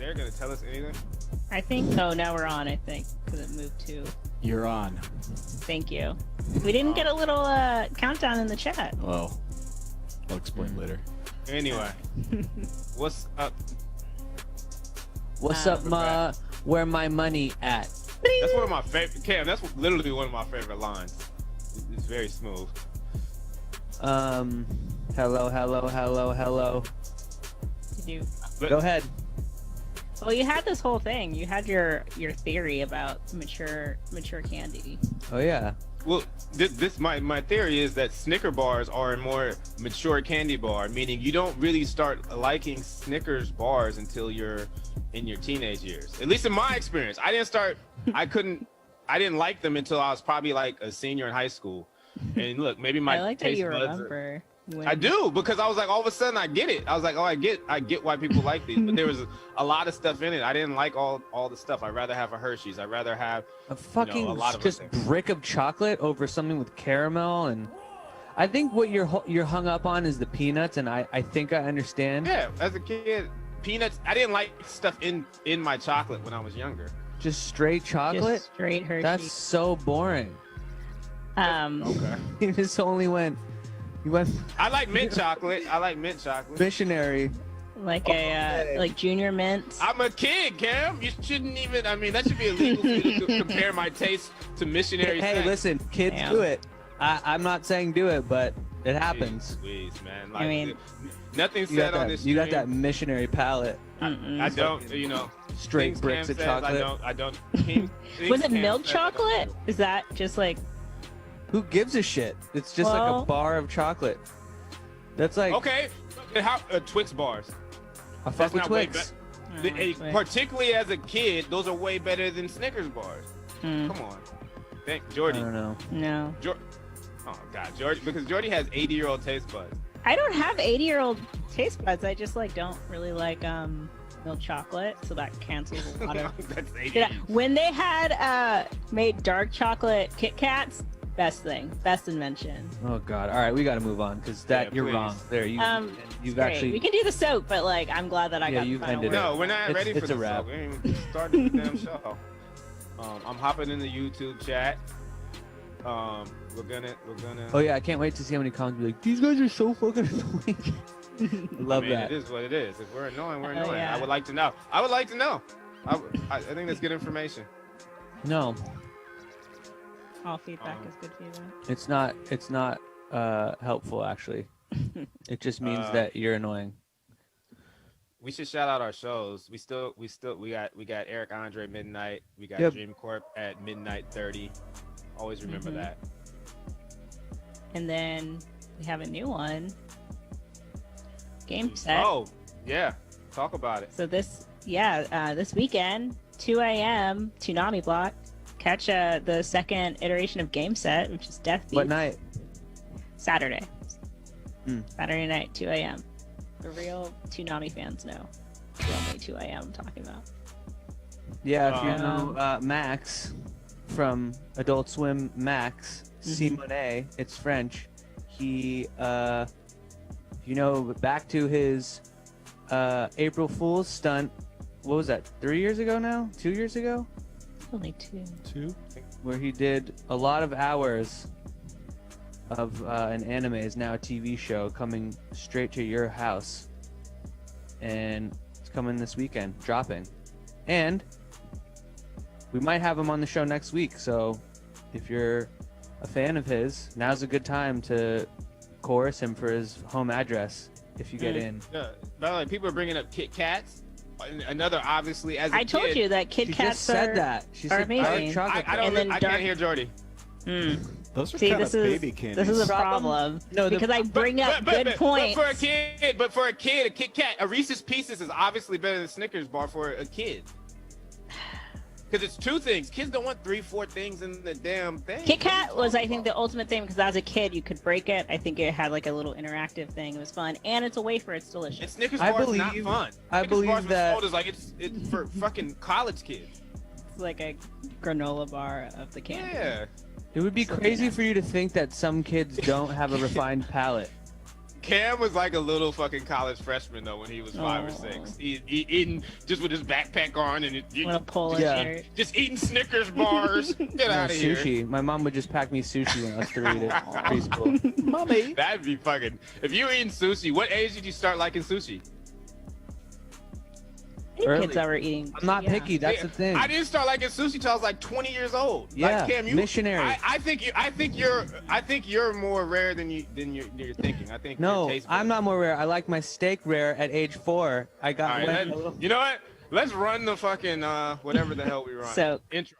Eric gonna tell us anything? I think. Oh, now we're on. I think because it moved to. You're on. Thank you. We didn't get a little countdown in the chat. Well, I'll explain later. Anyway, what's up? What's up, ma? Where my money at? That's one of my favorite. Cam, that's literally one of my favorite lines. It's very smooth. Hello, hello, hello, hello. Did you? Go ahead. Well, you had this whole thing. You had your theory about mature candy. Oh yeah. Well, my theory is that Snicker bars are a more mature candy bar, meaning you don't really start liking Snickers bars until you're in your teenage years. At least in my experience, I didn't like them until I was probably like a senior in high school. And look, maybe my I like that taste you buds remember. I do, because I was like, all of a sudden I get it. I was like, oh, I get why people like these, but there was a lot of stuff in it. I didn't like all the stuff. I'd rather have a Hershey's. I'd rather have a fucking a lot of just things. brick of chocolate over something with caramel. And I think what you're hung up on is the peanuts, and I think I understand. Yeah, as a kid, peanuts. I didn't like stuff in my chocolate when I was younger. Just straight chocolate. Just straight Hershey. That's so boring. Okay. You just only went. You went. I like mint chocolate. I like mint chocolate. Missionary. Like like junior mints. I'm a kid, Cam. You shouldn't even. I mean, that should be illegal for you to compare my taste to missionary. Hey, snacks. listen, kids do it. I'm not saying do it, but it happens. Please, man. Like, I mean, nothing said on this. You got that missionary palate. I don't. You know, Straight bricks of chocolate. I don't. Was it milk chocolate? Is that just like? Who gives a shit? It's just like a bar of chocolate. That's like okay. How Twix bars? I fuck with Twix. Particularly as a kid, those are way better than Snickers bars. Come on, thank Jordie. I don't know. No. Oh God, Jordie, because Jordie has 80-year-old taste buds. I don't have 80-year-old taste buds. I just like don't really like milk chocolate, so that cancels a lot of. That's 80. Yeah, when they had made dark chocolate Kit Kats, best invention. Oh God! All right, we got to move on because you're please. wrong. There, you've Great. actually. We can do the soap, but like I'm glad that I got you've the final ended word. No, we're not ready for it's the a wrap. show. We ain't even started the damn show. I'm hopping in the YouTube chat. We're gonna. Oh yeah, I can't wait to see how many comments be like, these guys are so fucking annoying. Love that. It is what it is. If we're annoying, we're Oh, annoying. yeah. I would like to know. I think that's good information. No, All feedback is good feedback. it's not helpful actually. It just means that you're annoying. We should shout out our shows. We got Eric Andre midnight. We got Dream Corp at midnight 30. Always remember that. And then we have a new one. Game set. Oh, yeah. Talk about it. So this weekend, 2 a.m. Toonami block. Catch the second iteration of Game Set, which is Death Beat. What night? Saturday. Saturday night, 2 a.m. The real Toonami fans know. Only 2 a.m. I'm talking about. Yeah, if you know Max from Adult Swim, Max Simonet, it's French. He, back to his April Fool's stunt. What was that? 3 years ago now? 2 years ago? Only two. Where he did a lot of hours of an anime is now a TV show coming straight to your house, and it's coming this weekend, dropping, and we might have him on the show next week. So if you're a fan of his, now's a good time to chorus him for his home address if you get in. Yeah. By the way, people are bringing up Kit Kats. Another, obviously, as a I told kid, you that Kit She Kats just said that. She said amazing. chocolate. I don't. And then I can't hear Jordie. Those are See, kind this of is baby candy. this is a problem. No, because I bring up good points. But for a kid, a Kit Kat, a Reese's Pieces is obviously better than Snickers bar for a kid. Because it's two things. Kids don't want 3-4 things in the damn thing. Kit Kat was, I think, the ultimate thing because as a kid you could break it. I think it had like a little interactive thing. It was fun, and it's a wafer. It's delicious. And Snickers bars is not fun. I believe bars that was like it's for fucking college kids. It's like a granola bar of the candy. Yeah. It would be crazy for you to think that some kids don't have a refined palate. Cam was like a little fucking college freshman though when he was 5 or 6. He eating just with his backpack on and What a Polish shirt. just eating Snickers bars. Get out of here. Sushi. My mom would just pack me sushi when I was 3 to preschool. Mommy. That'd be fucking. If you eating sushi, what age did you start liking sushi? I think kids Early. ever eating. I'm not yeah. picky. That's the thing. I didn't start liking sushi till I was like 20 years old. Yeah, like, Cam, missionary. I think you're more rare than you're thinking. I think No, your taste I'm buds- not more rare. I like my steak rare at age 4. I got. All right, you know what? Let's run the fucking whatever the hell we run. So- intro.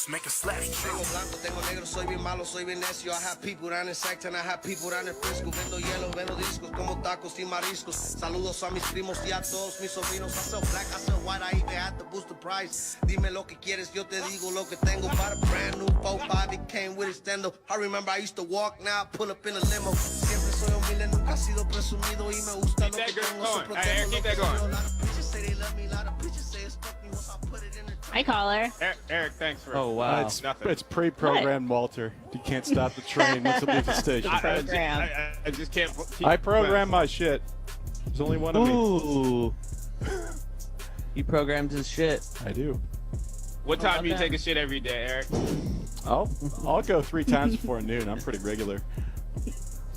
Make a slap. Tengo blanco, tengo negro, soy bien malo, soy bien necio. I have people down in Sancton, I have people down in Frisco. Vendo hielo, vendo discos, como tacos y mariscos. Saludos a mis primos y a todos mis sobrinos. I sell black, I sell white, I even had to boost the price. Dime lo que quieres, yo te digo lo que tengo. Bought a brand new 4-5, it came with extendo. I remember I used to walk, now I pull up in a limo. Siempre soy humilde, nunca he sido presumido y me gusta lo que tengo. So going. Hey, keep that going. A lot of bitches say they love me, a lot of bitches say it's fuck me once I put it in the Hi, caller. Eric, thanks for. Oh wow. Nothing. It's pre-programmed, Walter. You can't stop the train once it leaves the station. Program. I just can't. I program my shit. There's only one of me. Ooh. He programmed his shit. I do. What time do you that. take a shit every day, Eric? I'll go 3 times before noon. I'm pretty regular.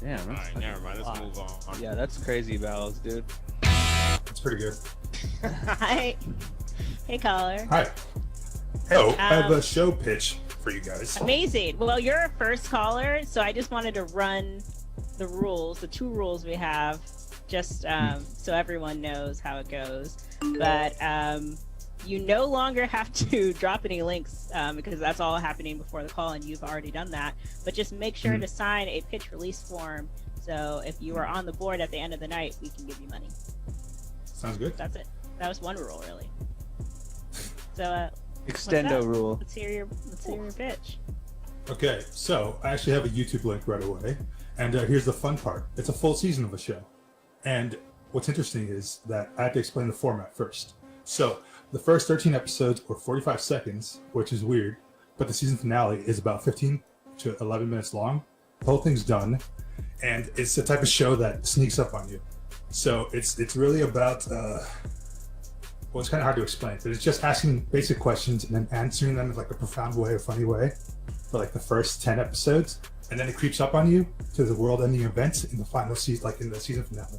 Damn. All right, never mind. Let's move on. Yeah, that's crazy, Val's, dude. It's pretty good. Hi. Hey, caller. Hi. Oh, I have a show pitch for you guys. Amazing. Well, you're a first caller, so I just wanted to run the rules, the 2 rules we have, just so everyone knows how it goes. But you no longer have to drop any links because that's all happening before the call, and you've already done that. But just make sure to sign a pitch release form. So if you are on the board at the end of the night, we can give you money. Sounds good. That's it. That was one rule, really. So Extendo what's up? rule. Let's hear your pitch. Okay, so I actually have a YouTube link right away. And here's the fun part. It's a full season of a show. And what's interesting is that I have to explain the format first. So the first 13 episodes were 45 seconds, which is weird. But the season finale is about 15 to 11 minutes long. The whole thing's done. And it's the type of show that sneaks up on you. So it's really about... well, it's kind of hard to explain, but it's just asking basic questions and then answering them in like a profound way, a funny way, for like the first 10 episodes, and then it creeps up on you to the world-ending events in the final season, like in the season finale.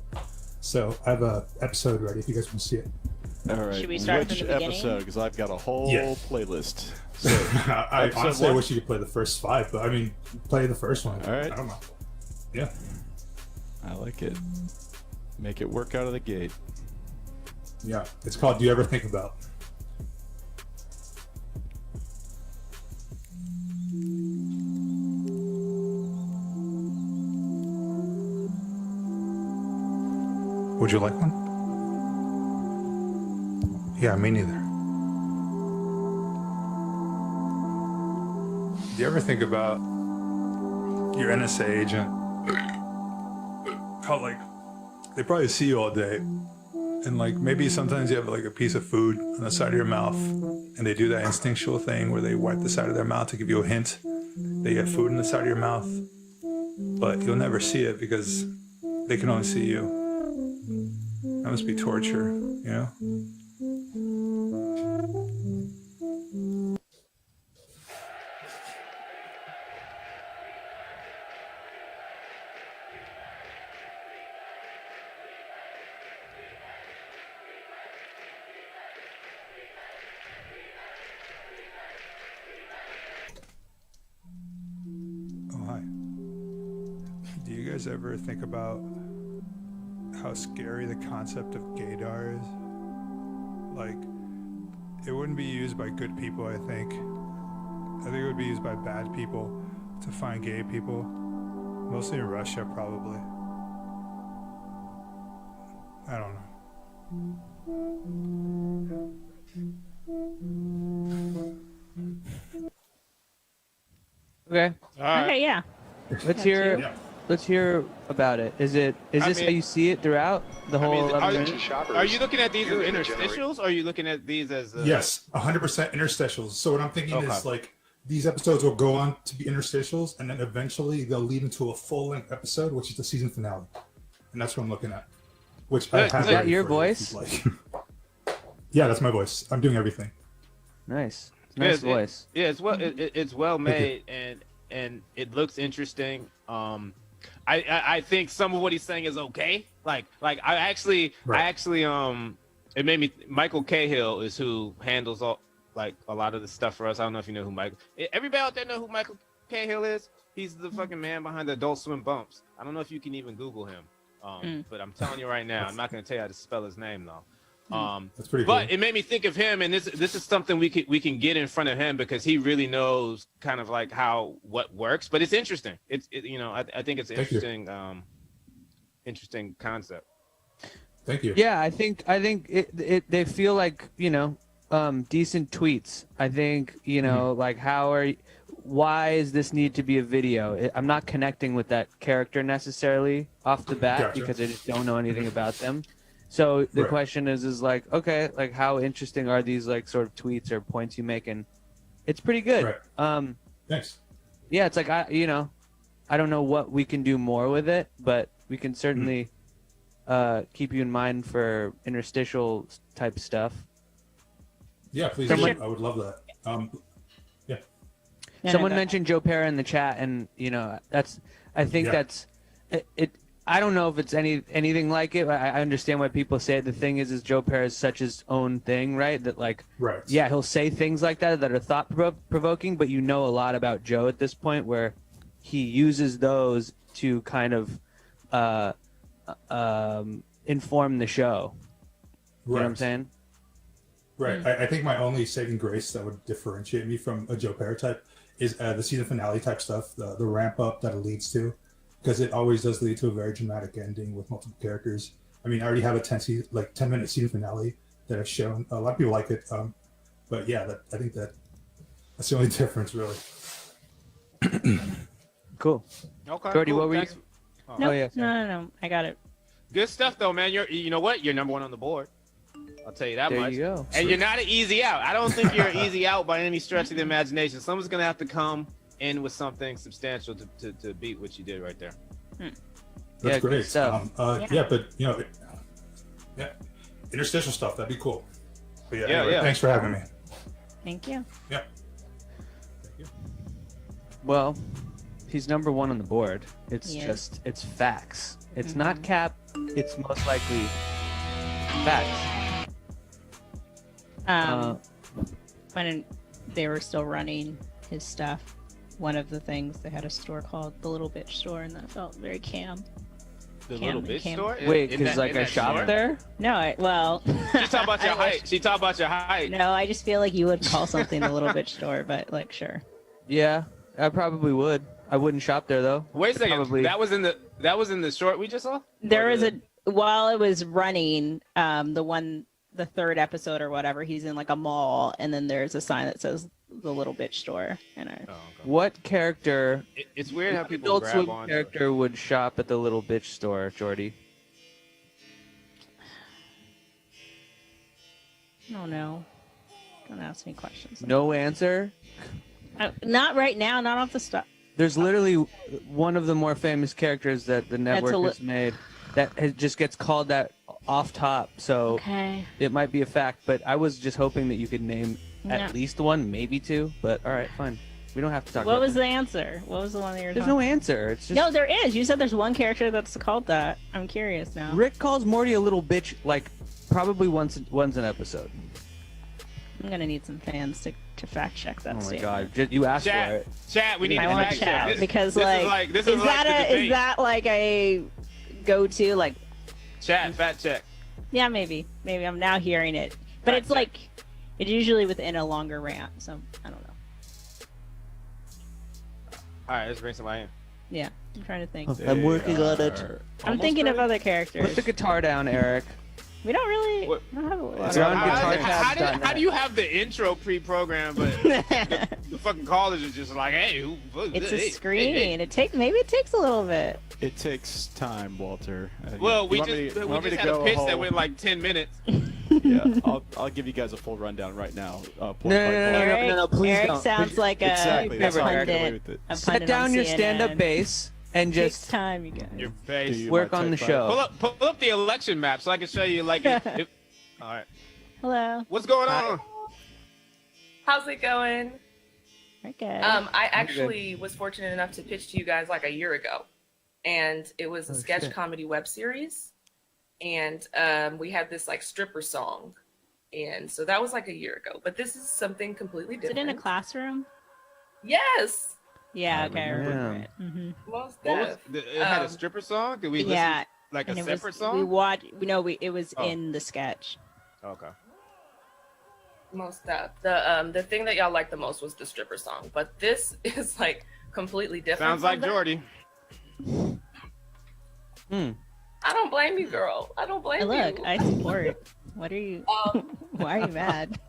So I have a episode ready if you guys want to see it. All right. Should we start Which from the beginning? episode? Because I've got a whole Yeah. playlist. I Episode honestly one? wish you could play the first 5, but I mean, play the first one. All right. I don't know. Yeah. I like it. Make it work out of the gate. Yeah. It's called Do You Ever Think About? Would you like one? Yeah, me neither. Do you ever think about your NSA agent? How like they probably see you all day, and like maybe sometimes you have like a piece of food on the side of your mouth, and they do that instinctual thing where they wipe the side of their mouth to give you a hint that you have food in the side of your mouth, but you'll never see it because they can only see you. That must be torture, you know? Oh, hi. Do you guys ever think about how scary the concept of gaydar is? Like, it wouldn't be used by good people, I think. I think it would be used by bad people to find gay people. Mostly in Russia, probably. I don't know. Okay. All right. Okay, yeah. Let's hear. Yeah. let's hear about it. Is this how mean- you see it throughout the whole 11 minutes? Are you looking at these as interstitials, or are you looking at these as? Yes, 100% interstitials. So what I'm thinking is like these episodes will go on to be interstitials, and then eventually they'll lead into a full-length episode, which is the season finale, and that's what I'm looking at. Which I have. Is that ready your for you if voice? you'd like. Yeah, that's my voice. I'm doing everything. Nice. Nice voice. It's well made, and it looks interesting. I think some of what he's saying is okay. Like I actually it made me. Michael Cahill is who handles all like a lot of the stuff for us. I don't know if you know who everybody out there know who Michael Cahill is. He's the fucking man behind the Adult Swim bumps. I don't know if you can even Google him. But I'm telling you right now, I'm not going to tell you how to spell his name though. That's pretty cool. But it made me think of him, and this is something we can get in front of him because he really knows kind of like what works. But it's interesting. I think it's interesting. Interesting concept. Thank you. Yeah, I think they feel like decent tweets. I think like why does this need to be a video? I'm not connecting with that character necessarily off the bat because I just don't know anything about them. So the question is like, okay, like how interesting are these like sort of tweets or points you make? And it's pretty good. Right. Thanks. Yeah, it's like I don't know what we can do more with it, but we can certainly keep you in mind for interstitial type stuff. Yeah, please. I would love that. Someone mentioned Joe Pera in the chat, and that's it. I don't know if it's anything like it. I understand why people say it. The thing is Joe Pera is such his own thing, right? That yeah, he'll say things like that are thought provoking, but a lot about Joe at this point, where he uses those to kind of inform the show. You know what I'm saying? Right. I think my only saving grace that would differentiate me from a Joe Pera type is the season finale type stuff, the ramp up that it leads to. Because it always does lead to a very dramatic ending with multiple characters. I mean, I already have a 10-minute season finale that I've shown. A lot of people like it, but yeah, I think that's the only difference, really. Cool. Okay. Jordie, cool. what were you? Thanks. No, yeah. No. I got it. Good stuff, though, man. You know what? You're number one on the board. I'll tell you that much. There you go. And you're not an easy out. I don't think you're an easy out by any stretch of the imagination. Someone's gonna have to come in with something substantial to beat what you did right there. That's great. Stuff. Yeah, but interstitial stuff, that'd be cool. But anyway, thanks for having me. Thank you. Yeah. Thank you. Well, he's number one on the board. It's He just it's facts. It's not cap. It's most likely facts. When they were still running his stuff, one of the things, they had a store called the Little Bitch Store, and that felt very cam. The Little Bitch Store? Wait, because like I shop there? No, well... She's talking about your height. She talking about your height. No, I just feel like you would call something the Little Bitch Store, but like, sure. Yeah, I probably would. I wouldn't shop there though. Wait a second. That was in the short we just saw? There was while it was running, the third episode or whatever, he's in like a mall, and then there's a sign that says the Little Bitch Store. What character? It's weird how people Adult grab Swim on. character would shop at the Little Bitch Store, Jordie? I don't know. Don't ask me questions. No answer. Not right now. Not off the stuff. There's literally one of the more famous characters that the network has made that just gets called that off top. So it might be a fact, but I was just hoping that you could name at least one, maybe two. But all right, fine. We don't have to talk about What was that. the answer? What was the one that you're There's talking no answer. It's just... No, there is. You said there's one character that's called that. I'm curious now. Rick calls Morty a little bitch, like probably once an episode. I'm gonna need some fans to fact check that. Oh my statement. god! You asked for it. Chat, we need I to want fact chat check. because is that like a go-to like chat fact check? Yeah, maybe I'm now hearing it, but it's like it's usually within a longer rant, so I don't know. All right, let's bring somebody in. Yeah, I'm trying to think. I'm working on it. I'm thinking of other characters. Put the guitar down, Eric. We don't really. What? We don't have a lot It's of- on How do you have the intro pre-programmed, but the fucking callers are just like, hey, It's a hey, screen. hey, hey. Maybe it takes a little bit. It takes time, Walter. Well, You we want just me- you want me to had a go pitch whole- that went like 10 minutes. Yeah, I'll give you guys a full rundown right now. Point by Eric, point. no, please Eric don't. sounds like Exactly. a That's how I get away pundit. with it. A Set pundit down on your CNN. stand-up bass and Takes just time, you guys. Your Do face. you work want on the take show. five? Pull up the election map so I can show you like. All right, Hello. what's going on? How's it going? Okay. I actually was fortunate enough to pitch to you guys like a year ago, and it was a sketch shit. comedy web series, and we had this like stripper song, and so that was like a year ago. But this is something completely Is different. it in a classroom? Yes, Yeah. Okay. I remember Yeah. it. Mm-hmm. most What was, def. it had a stripper song? Did we listen Yeah. like a And it separate was. song? We watched. No, it was Oh. in the sketch. Okay. Most def. The thing that y'all liked the most was the stripper song, but this is like completely different. Sounds like from that. Jordie. I don't blame you, girl. I don't blame Look, you. I support. What are you? Um, Why are you mad?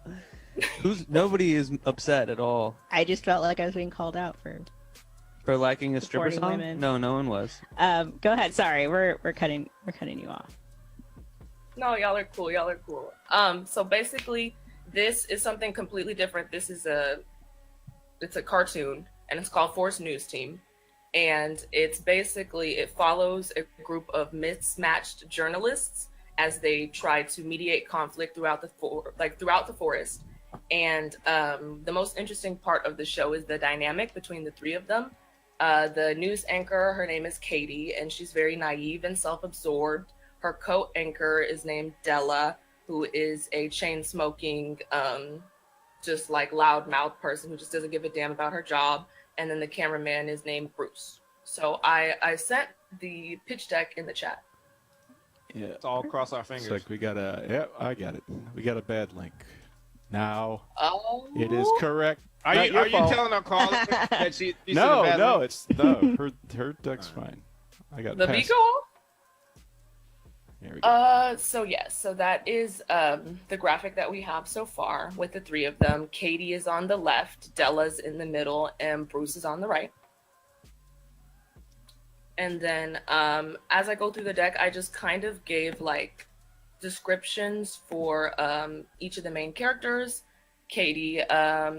nobody is upset at all I just felt like I was being called out for. liking a stripper Supporting song. women. No one was. Go ahead. Sorry, we're cutting you off. No, y'all are cool. Y'all are cool. So basically, this is something completely different. This is it's a cartoon, and it's called Force News Team, and it follows a group of mismatched journalists as they try to mediate conflict throughout the forest. And the most interesting part of the show is the dynamic between the three of them. The news anchor, her name is Katie, and she's very naive and self-absorbed. Her co-anchor is named Della, who is a chain-smoking, just like loudmouth person who just doesn't give a damn about her job. And then the cameraman is named Bruce. So I sent the pitch deck in the chat. Yeah. Let's all cross our It's fingers. like we got a. Yeah, I got it. We got a bad link. Now Oh, it is correct. Are Not you your fault. telling our caller that she sent a No, bad no, link? it's no. Her duck's fine. I got the past. beat go off? There we go. So yes, so that is the graphic that we have so far with the three of them. Katie is on the left, Della's in the middle, and Bruce is on the right. And then as I go through the deck, I just kind of gave like descriptions for each of the main characters. Katie,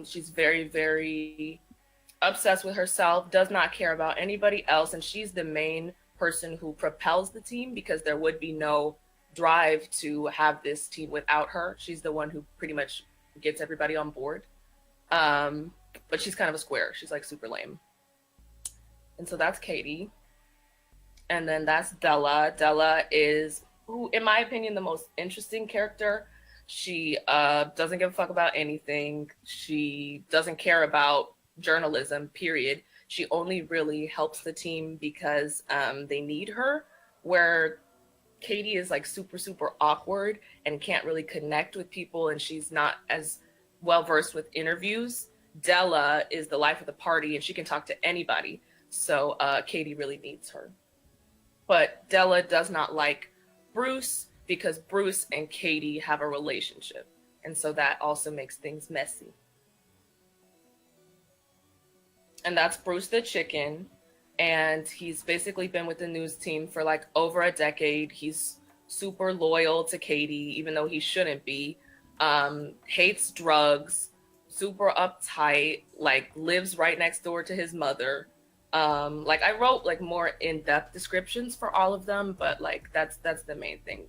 she's very, very obsessed with herself, does not care about anybody else, and she's the main person who propels the team because there would be no drive to have this team without her. She's the one who pretty much gets everybody on board. But she's kind of a square. She's like super lame. And so that's Katie. And then that's Della. Della is, who, in my opinion, the most interesting character. She doesn't give a fuck about anything. She doesn't care about journalism, period. She only really helps the team because they need her, where Katie is like super, super awkward and can't really connect with people, and she's not as well versed with interviews. Della is the life of the party, and she can talk to anybody. So Katie really needs her. But Della does not like Bruce because Bruce and Katie have a relationship. And so that also makes things messy. And that's Bruce the chicken. And he's basically been with the news team for like over a decade. He's super loyal to Katie, even though he shouldn't be. Hates drugs, super uptight, like lives right next door to his mother. Like I wrote like more in-depth descriptions for all of them, but like that's the main thing.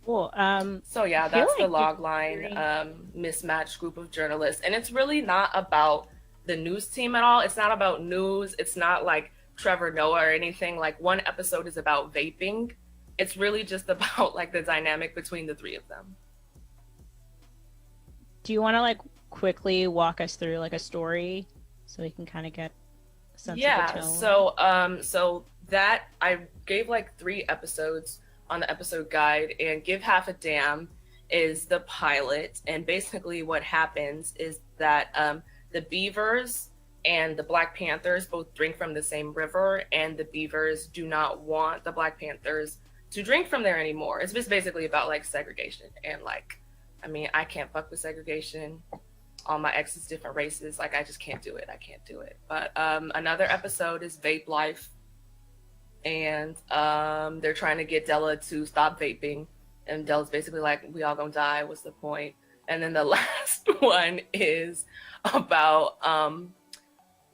Cool. So yeah, I feel that's the like log it's line very- mismatched group of journalists, and it's really not about the news team at all. It's not about news. It's not like Trevor Noah or anything. Like one episode is about vaping. It's really just about like the dynamic between the three of them. Do you want to like quickly walk us through like a story so we can kind of get a sense of the tone? So that I gave like 3 episodes on the episode guide, and Give Half a Damn is the pilot. And basically what happens is that the beavers and the Black Panthers both drink from the same river, and the beavers do not want the Black Panthers to drink from there anymore. It's just basically about like segregation and like, I mean, I can't fuck with segregation. All my exes, different races. Like, I just can't do it. I can't do it. But another episode is vape life, and they're trying to get Della to stop vaping, and Della's basically like, we all gonna die. What's the point? And then the last one is about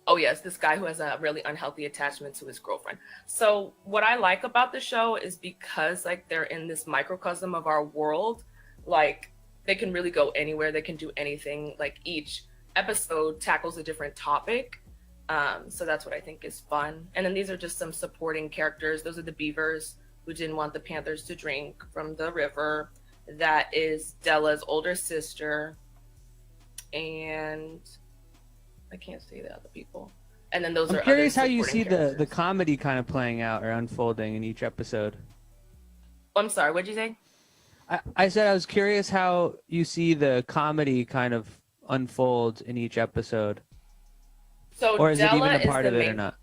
oh yes, this guy who has a really unhealthy attachment to his girlfriend. So what I like about the show is because like they're in this microcosm of our world, like they can really go anywhere, they can do anything. Like each episode tackles a different topic. So that's what I think is fun. And then these are just some supporting characters. Those are the beavers who didn't want the panthers to drink from the river. That is Della's older sister. And I can't say the other people. And then those are. I'm curious how you supporting see characters. the comedy kind of playing out or unfolding in each episode. I'm sorry, what'd you say? I said I was curious how you see the comedy kind of unfold in each episode. So Or is it Della even a part the of it main, or not?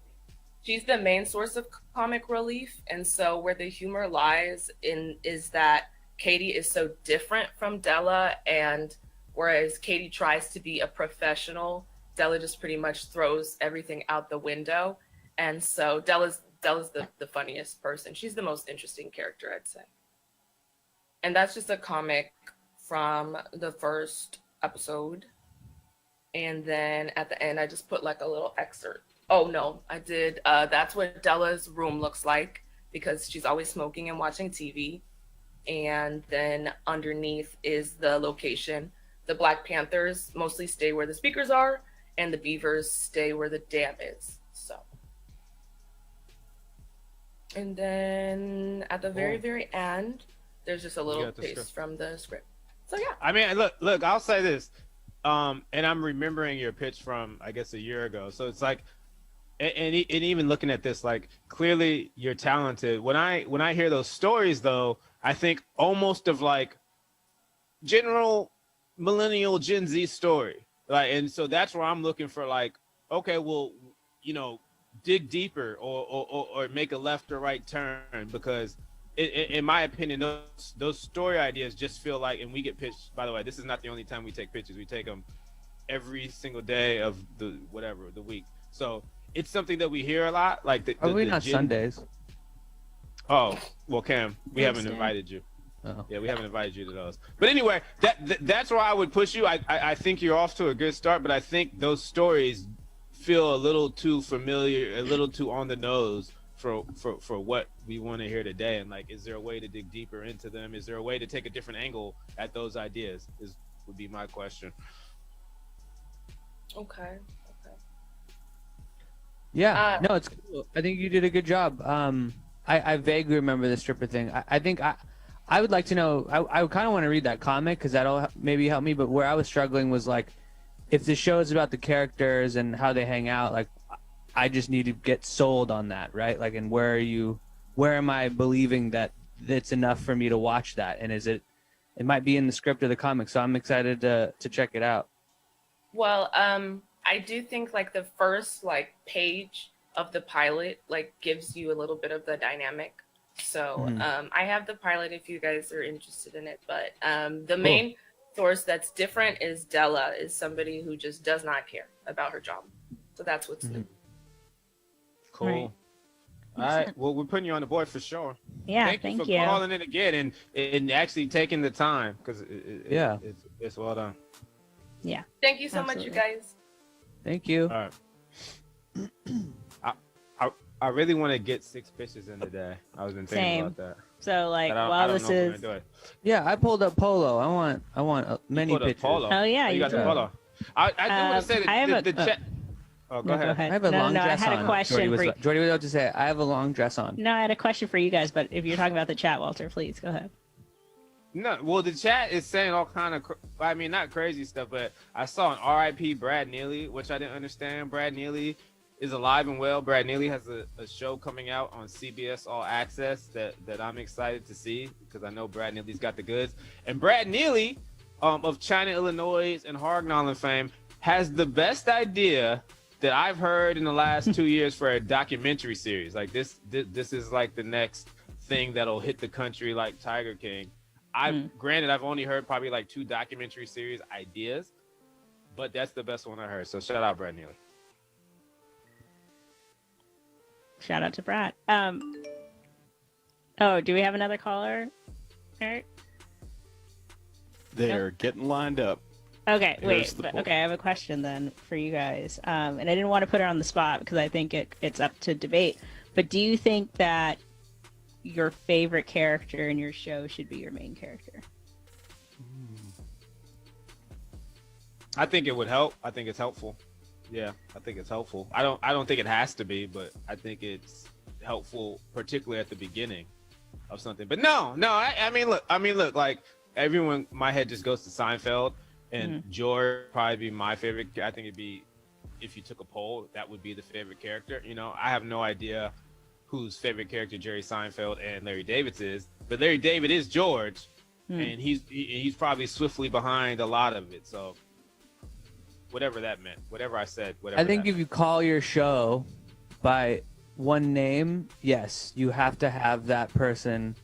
She's the main source of comic relief, and so where the humor lies in is that Katie is so different from Della, and whereas Katie tries to be a professional, Della just pretty much throws everything out the window. And so Della's the funniest person. She's the most interesting character, I'd say. And that's just a comic from the first episode. And then at the end, I just put like a little excerpt. Oh no, I did. That's what Della's room looks like because she's always smoking and watching TV. And then underneath is the location. The Black Panthers mostly stay where the speakers are, and the beavers stay where the dam is. So. And then at the very, very end, there's just a little paste from the script. So yeah. I mean, look, I'll say this. And I'm remembering your pitch from, I guess, a year ago. So it's like, and even looking at this, like, clearly you're talented. When I hear those stories, though, I think almost of like general millennial Gen Z story. Like, and so that's where I'm looking for, like, okay, well, dig deeper or make a left or right turn, because in my opinion, those story ideas just feel like, and we get pitched, by the way, this is not the only time we take pitches. We take them every single day of the week. So it's something that we hear a lot. Like Probably not Sundays. Oh, well, Cam, we haven't invited you. Oh. Yeah, we haven't invited you to those. But anyway, that's where I would push you. I think you're off to a good start, but I think those stories feel a little too familiar, a little too on the nose for what we want to hear today. And like, is there a way to dig deeper into them? Is there a way to take a different angle at those ideas? Would be my question. Okay. Yeah, no, it's cool. I think you did a good job. I vaguely remember the stripper thing. I think I would like to know. I kind of want to read that comic because that'll maybe help me. But where I was struggling was like, if the show is about the characters and how they hang out, like, I just need to get sold on that, right? Like, and where am I believing that it's enough for me to watch that? And it might be in the script of the comic, so I'm excited to check it out. Well, I do think like the first like page of the pilot like gives you a little bit of the dynamic. So I have the pilot if you guys are interested in it. But the main source that's different is Della is somebody who just does not care about her job. So that's what's new. Cool. Right. All right. Well, we're putting you on the board for sure. Yeah, Thank you for calling in again and actually taking the time, because it's well done. Yeah. Thank you so much, you guys. Thank you. All right. I really want to get 6 pitches in today. I was been thinking about that. So like, I don't know if we're gonna do it. Yeah, I pulled up Polo. I want many pictures. Polo. Oh yeah, you got the Polo. I do want to say that the chat. Oh, go ahead. I have a long dress on. I had a question for you. Jordy was about to say, I have a long dress on. No, I had a question for you guys, but if you're talking about the chat, Walter, please go ahead. No, well, the chat is saying all kind of, I mean, not crazy stuff, but I saw an RIP Brad Neely, which I didn't understand. Brad Neely is alive and well. Brad Neely has a show coming out on CBS All Access that I'm excited to see, because I know Brad Neely's got the goods. And Brad Neely, of China, Illinois, and Hargnollen fame, has the best idea that I've heard in the last 2 years for a documentary series. Like this is like the next thing that'll hit the country like Tiger King. Granted, I've only heard probably like 2 documentary series ideas, but that's the best one I heard. So shout out Brad Neely. Shout out to Brad. Oh, do we have another caller, Eric? They're getting lined up. Okay, Here's wait. the Okay, I have a question then for you guys. And I didn't want to put her on the spot because I think it's up to debate. But do you think that your favorite character in your show should be your main character? I think it would help. I think it's helpful. Yeah, I think it's helpful. I don't think it has to be, but I think it's helpful, particularly at the beginning of something. But no. I mean, look. Like everyone, my head just goes to Seinfeld, and Jordie probably be my favorite. I think it'd be, if you took a poll, that would be the favorite character. You know, I have no idea whose favorite character Jerry Seinfeld and Larry David's is, but Larry David is George, and he's probably swiftly behind a lot of it. So. Whatever that meant, whatever I said, whatever. I think if you call your show by one name, yes, you have to have that person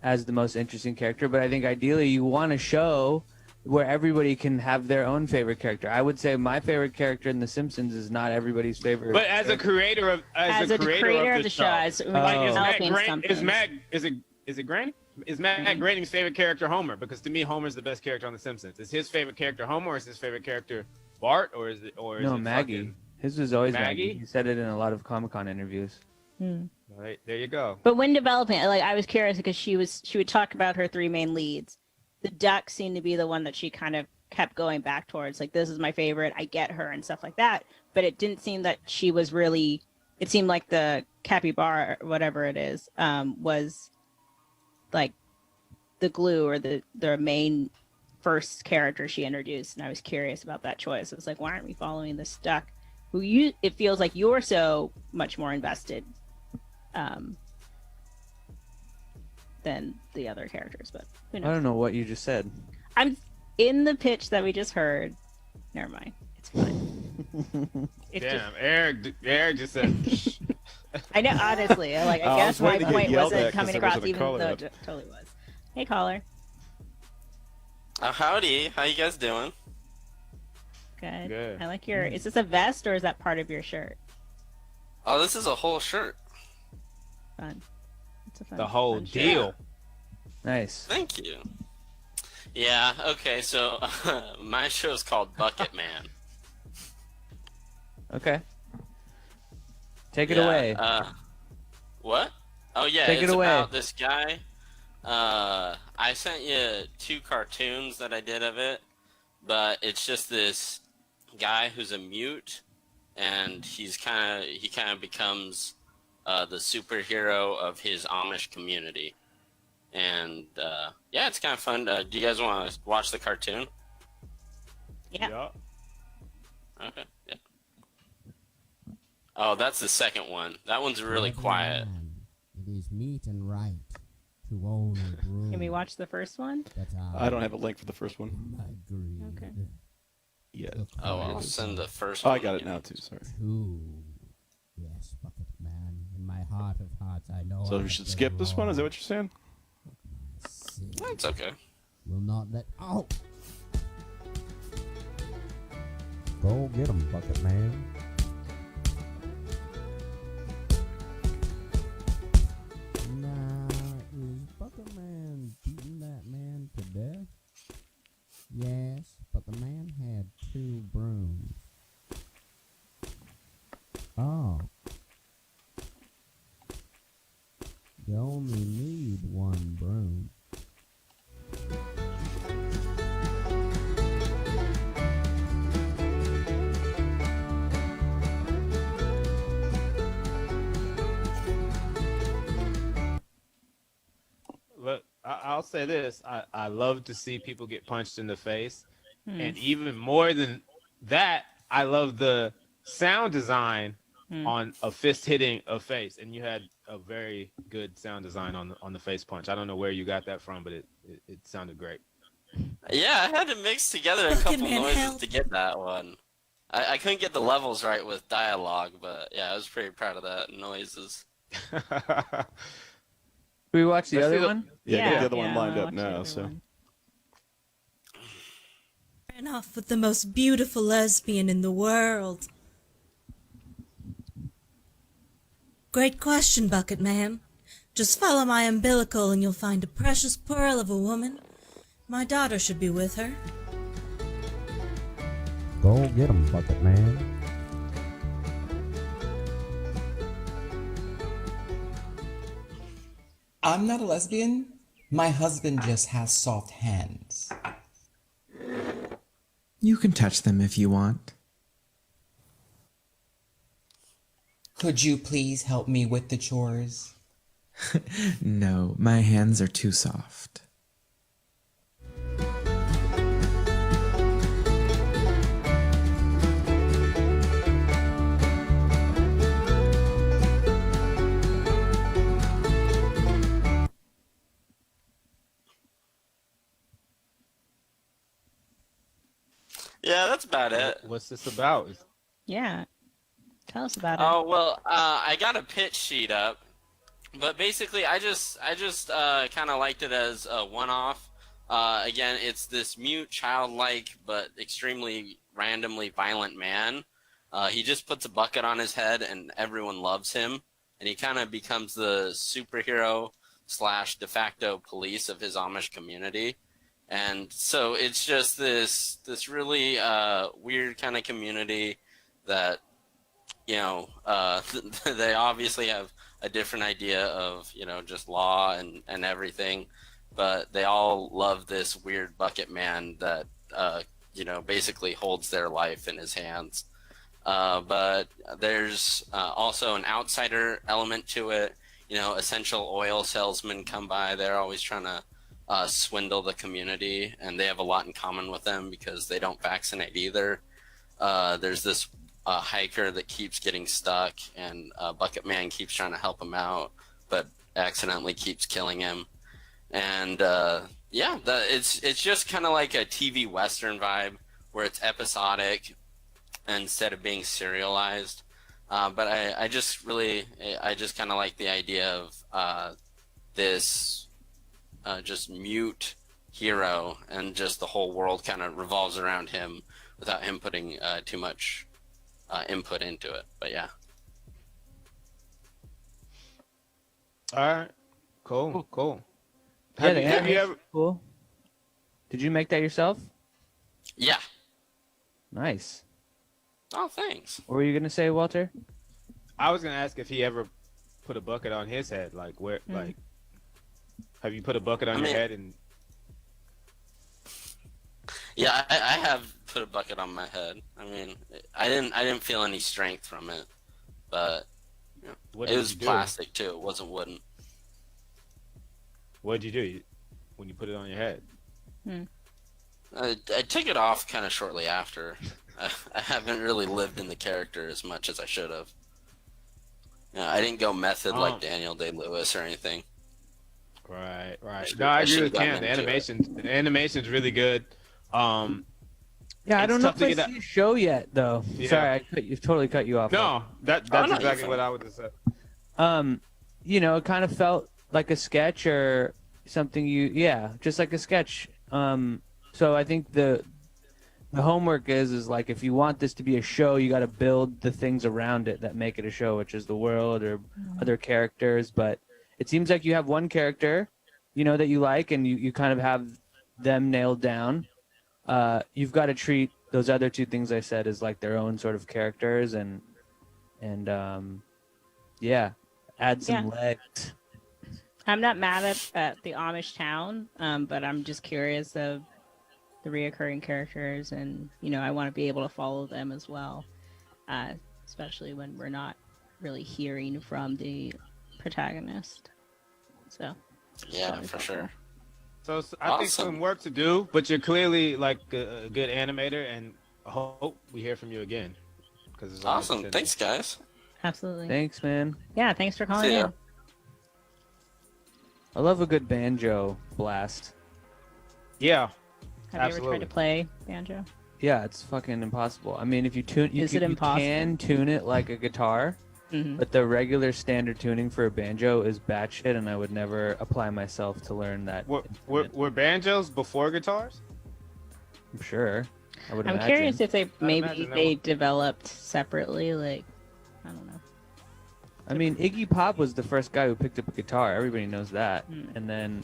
as the most interesting character. But I think ideally you want a show where everybody can have their own favorite character. I would say my favorite character in The Simpsons is not everybody's favorite. But as a creator of the show, as developing something. Is it Granny? Is Matt Groening's favorite character Homer? Because to me, Homer's the best character on The Simpsons. Is his favorite character Homer, or is his favorite character Bart, or is it Maggie? Fucking... His was always Maggie. He said it in a lot of Comic-Con interviews. Right, there you go. But when developing, like, I was curious because she would talk about her 3 main leads. The duck seemed to be the one that she kind of kept going back towards. Like, this is my favorite. I get her and stuff like that. But it didn't seem that she was really. It seemed like the capybara, or whatever it is, was like the glue or the main first character she introduced, and I was curious about that choice. I was like, why aren't we following this duck who it feels like you're so much more invested than the other characters, but who knows? I don't know what you just said. I'm in the pitch that we just heard. Never mind. It's fine. Damn, Eric just said I know, honestly. I guess my point wasn't coming across, even though it totally was. Hey, caller. Howdy, how you guys doing? Good. I like your. Is this a vest or is that part of your shirt? Oh, this is a whole shirt. Fun. It's a fun. The whole fun deal. shirt. Nice. Thank you. Yeah. Okay. So my show is called Bucketman. Okay. Take it away. What? Oh yeah, Take it it's away. about this guy. I sent you 2 cartoons that I did of it, but it's just this guy who's a mute, and he kind of becomes the superhero of his Amish community, and yeah, it's kind of fun. Do you guys want to watch the cartoon? Yeah. Okay. Yeah. Oh, that's the second one. That one's really quiet. It is meet and right to own a broom. Can we watch the first one? I don't have a link for the first one. Okay. Yeah. Oh, I'll send the first Oh, one. I got it now too. Sorry. Yes, Bucketman. In my heart of hearts, I know. So we should skip this one. Is that what you're saying? That's okay. Will not let out. Go get him, Bucketman. Now, is Bucketman beating that man to death? Yes, but the man had 2 brooms. Oh. You only need 1 broom. Look, I'll say this. I love to see people get punched in the face. And even more than that, I love the sound design on a fist hitting a face. And you had a very good sound design on the face punch. I don't know where you got that from, but it sounded great. Yeah, I had to mix together a couple noises to get that one. I couldn't get the levels right with dialogue, but yeah, I was pretty proud of that noises. we watch the Let's see other the- one? Yeah, get the other one yeah, lined I'll up watch the now. other So one. Ran off with the most beautiful lesbian in the world. Great question, Bucketman. Just follow my umbilical and you'll find a precious pearl of a woman. My daughter should be with her. Go get 'em, Bucket Man. I'm not a lesbian. My husband just has soft hands. You can touch them if you want. Could you please help me with the chores? No, my hands are too soft. Yeah, that's about it. What's this about? Yeah. Tell us about it. Oh well, I got a pitch sheet up, but basically, I just kind of liked it as a one-off. Again, it's this mute, childlike, but extremely randomly violent man. He just puts a bucket on his head, and everyone loves him, and he kind of becomes the superhero / de facto police of his Amish community. And so it's just this really weird kind of community that, you know, they obviously have a different idea of, you know, just law and everything, but they all love this weird bucket man that, you know, basically holds their life in his hands. But there's also an outsider element to it. You know, essential oil salesmen come by. They're always trying to swindle the community, and they have a lot in common with them because they don't vaccinate either. There's this hiker that keeps getting stuck, and Bucket Man keeps trying to help him out, but accidentally keeps killing him. And yeah, it's just kind of like a TV Western vibe where it's episodic instead of being serialized. But I just kind of like the idea of this just mute hero, and just the whole world kind of revolves around him without him putting too much input into it. But yeah. All right. Cool. Yeah, Have you ever? Cool. Did you make that yourself? Yeah. Nice. Oh, thanks. What were you gonna say, Walter? I was gonna ask if he ever put a bucket on his head. Like where? Like, have you put a bucket on your head and? Yeah, I have put a bucket on my head. I mean, I didn't feel any strength from it, but you know, it was plastic too. It wasn't wooden. What did you do when you put it on your head? I took it off kind of shortly after. I haven't really lived in the character as much as I should have. You know, I didn't go method like Daniel Day-Lewis or anything. Right. No, I agree with Cam. The animation's really good. Yeah, I don't know if I see a show yet, though. Yeah. Sorry, I totally cut you off. No, that's exactly what I would have said. You know, it kind of felt like a sketch or something. Just like a sketch. So I think the homework is like, if you want this to be a show, you got to build the things around it that make it a show, which is the world or other characters. But it seems like you have one character, you know, that you like, and you kind of have them nailed down. You've got to treat those other two things I said as like their own sort of characters, and add some legs. I'm not mad at the Amish town, but I'm just curious of the reoccurring characters, and you know, I want to be able to follow them as well, especially when we're not really hearing from the protagonist. So yeah, for sure. So I think some work to do, but you're clearly like a good animator, and I hope we hear from you again. It's awesome. Thanks, guys. Absolutely. Thanks, man. Yeah, thanks for calling in. I love a good banjo blast. Yeah. Have you ever tried to play banjo? Yeah, it's fucking impossible. I mean, if you tune, you Is it impossible? can tune it like a guitar. but the regular standard tuning for a banjo is batshit, and I would never apply myself to learn that. Were banjos before guitars? I'm sure. I would I'm imagine. curious if they maybe imagine that they one. developed separately. Like, I don't know. I mean, Iggy Pop was the first guy who picked up a guitar. Everybody knows that. And then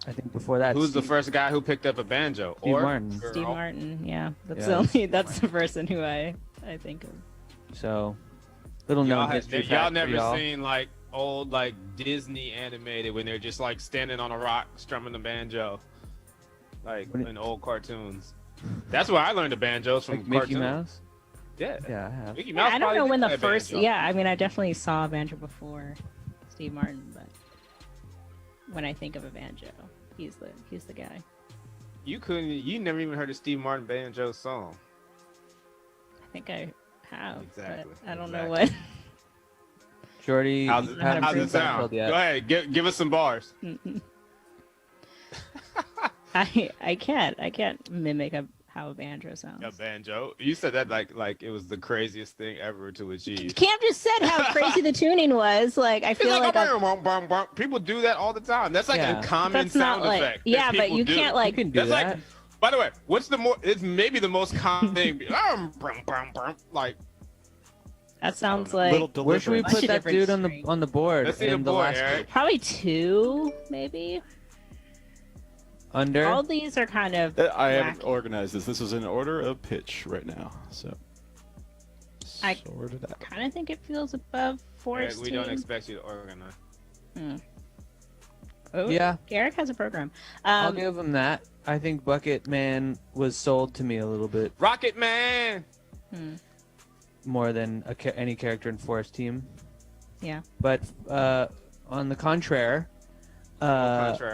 I think before that, Who's the first guy who picked up a banjo? Steve Martin. Steve Martin. Yeah, that's Yeah. the only. That's the person who I think of. So, little known history Y'all fact for never y'all. seen like old like Disney animated when they're just like standing on a rock strumming the banjo, like in old cartoons. That's where I learned the banjos from Like Mickey cartoons. Mouse? Yeah. Yeah, I have. Mickey Yeah, Mouse I don't probably know did when the play a first. banjo. Yeah, I mean, I definitely saw a banjo before Steve Martin, but when I think of a banjo, he's the guy. You never even heard a Steve Martin banjo song. I think I have. Exactly, But I don't know exactly. what. Jordy, How's you haven't it proved sound? that yet. Go ahead, give us some bars. I can't mimic how a banjo sounds. A banjo. You said that like it was the craziest thing ever to achieve. Cam just said how crazy the tuning was. Like, I It's feel like people do that all the time. That's like Yeah. a common that's not sound like effect. that yeah, but people you do. can't like. You can do That's that. like. By the way, it's maybe the most common thing. Like That sounds like Little Where should we deliverance. put that different dude strings. on the board? Let's see the in board, last Eric. probably 2, maybe. under? All these are kind of. I haven't wacky. organized this. This is in order of pitch right now. So. I Sort it out. kind of think it feels above Eric, Forest we Team. don't expect you to organize. Oh, Yeah. Garrick has a program. I'll give him that. I think Bucketman was sold to me a little bit Rocket Man. more than any character in Forest Team. Yeah. But on the contrary,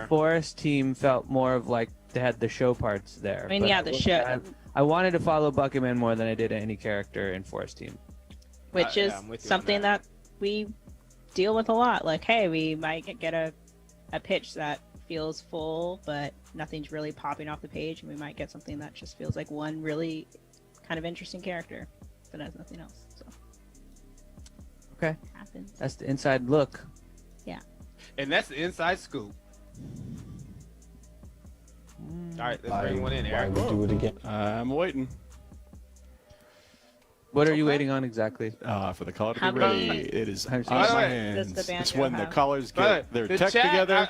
Forest Team felt more of like they had the show parts there. I mean, But yeah, the show, I wanted to follow Bucketman more than I did any character in Forest Team. which is I'm with you on something that. that we deal with a lot. Like, hey, we might get a pitch that feels full, but nothing's really popping off the page, and we might get something that just feels like one really kind of interesting character, but has nothing else. So Okay. happens. That's the inside look. Yeah. And that's the inside scoop. All right, let's bring one in, Eric. do it again. I'm waiting What are you waiting on exactly? for the collar to How be about- ready. It is How on does my the hands. banjo It's when the have- collars But get their the tech chat, together.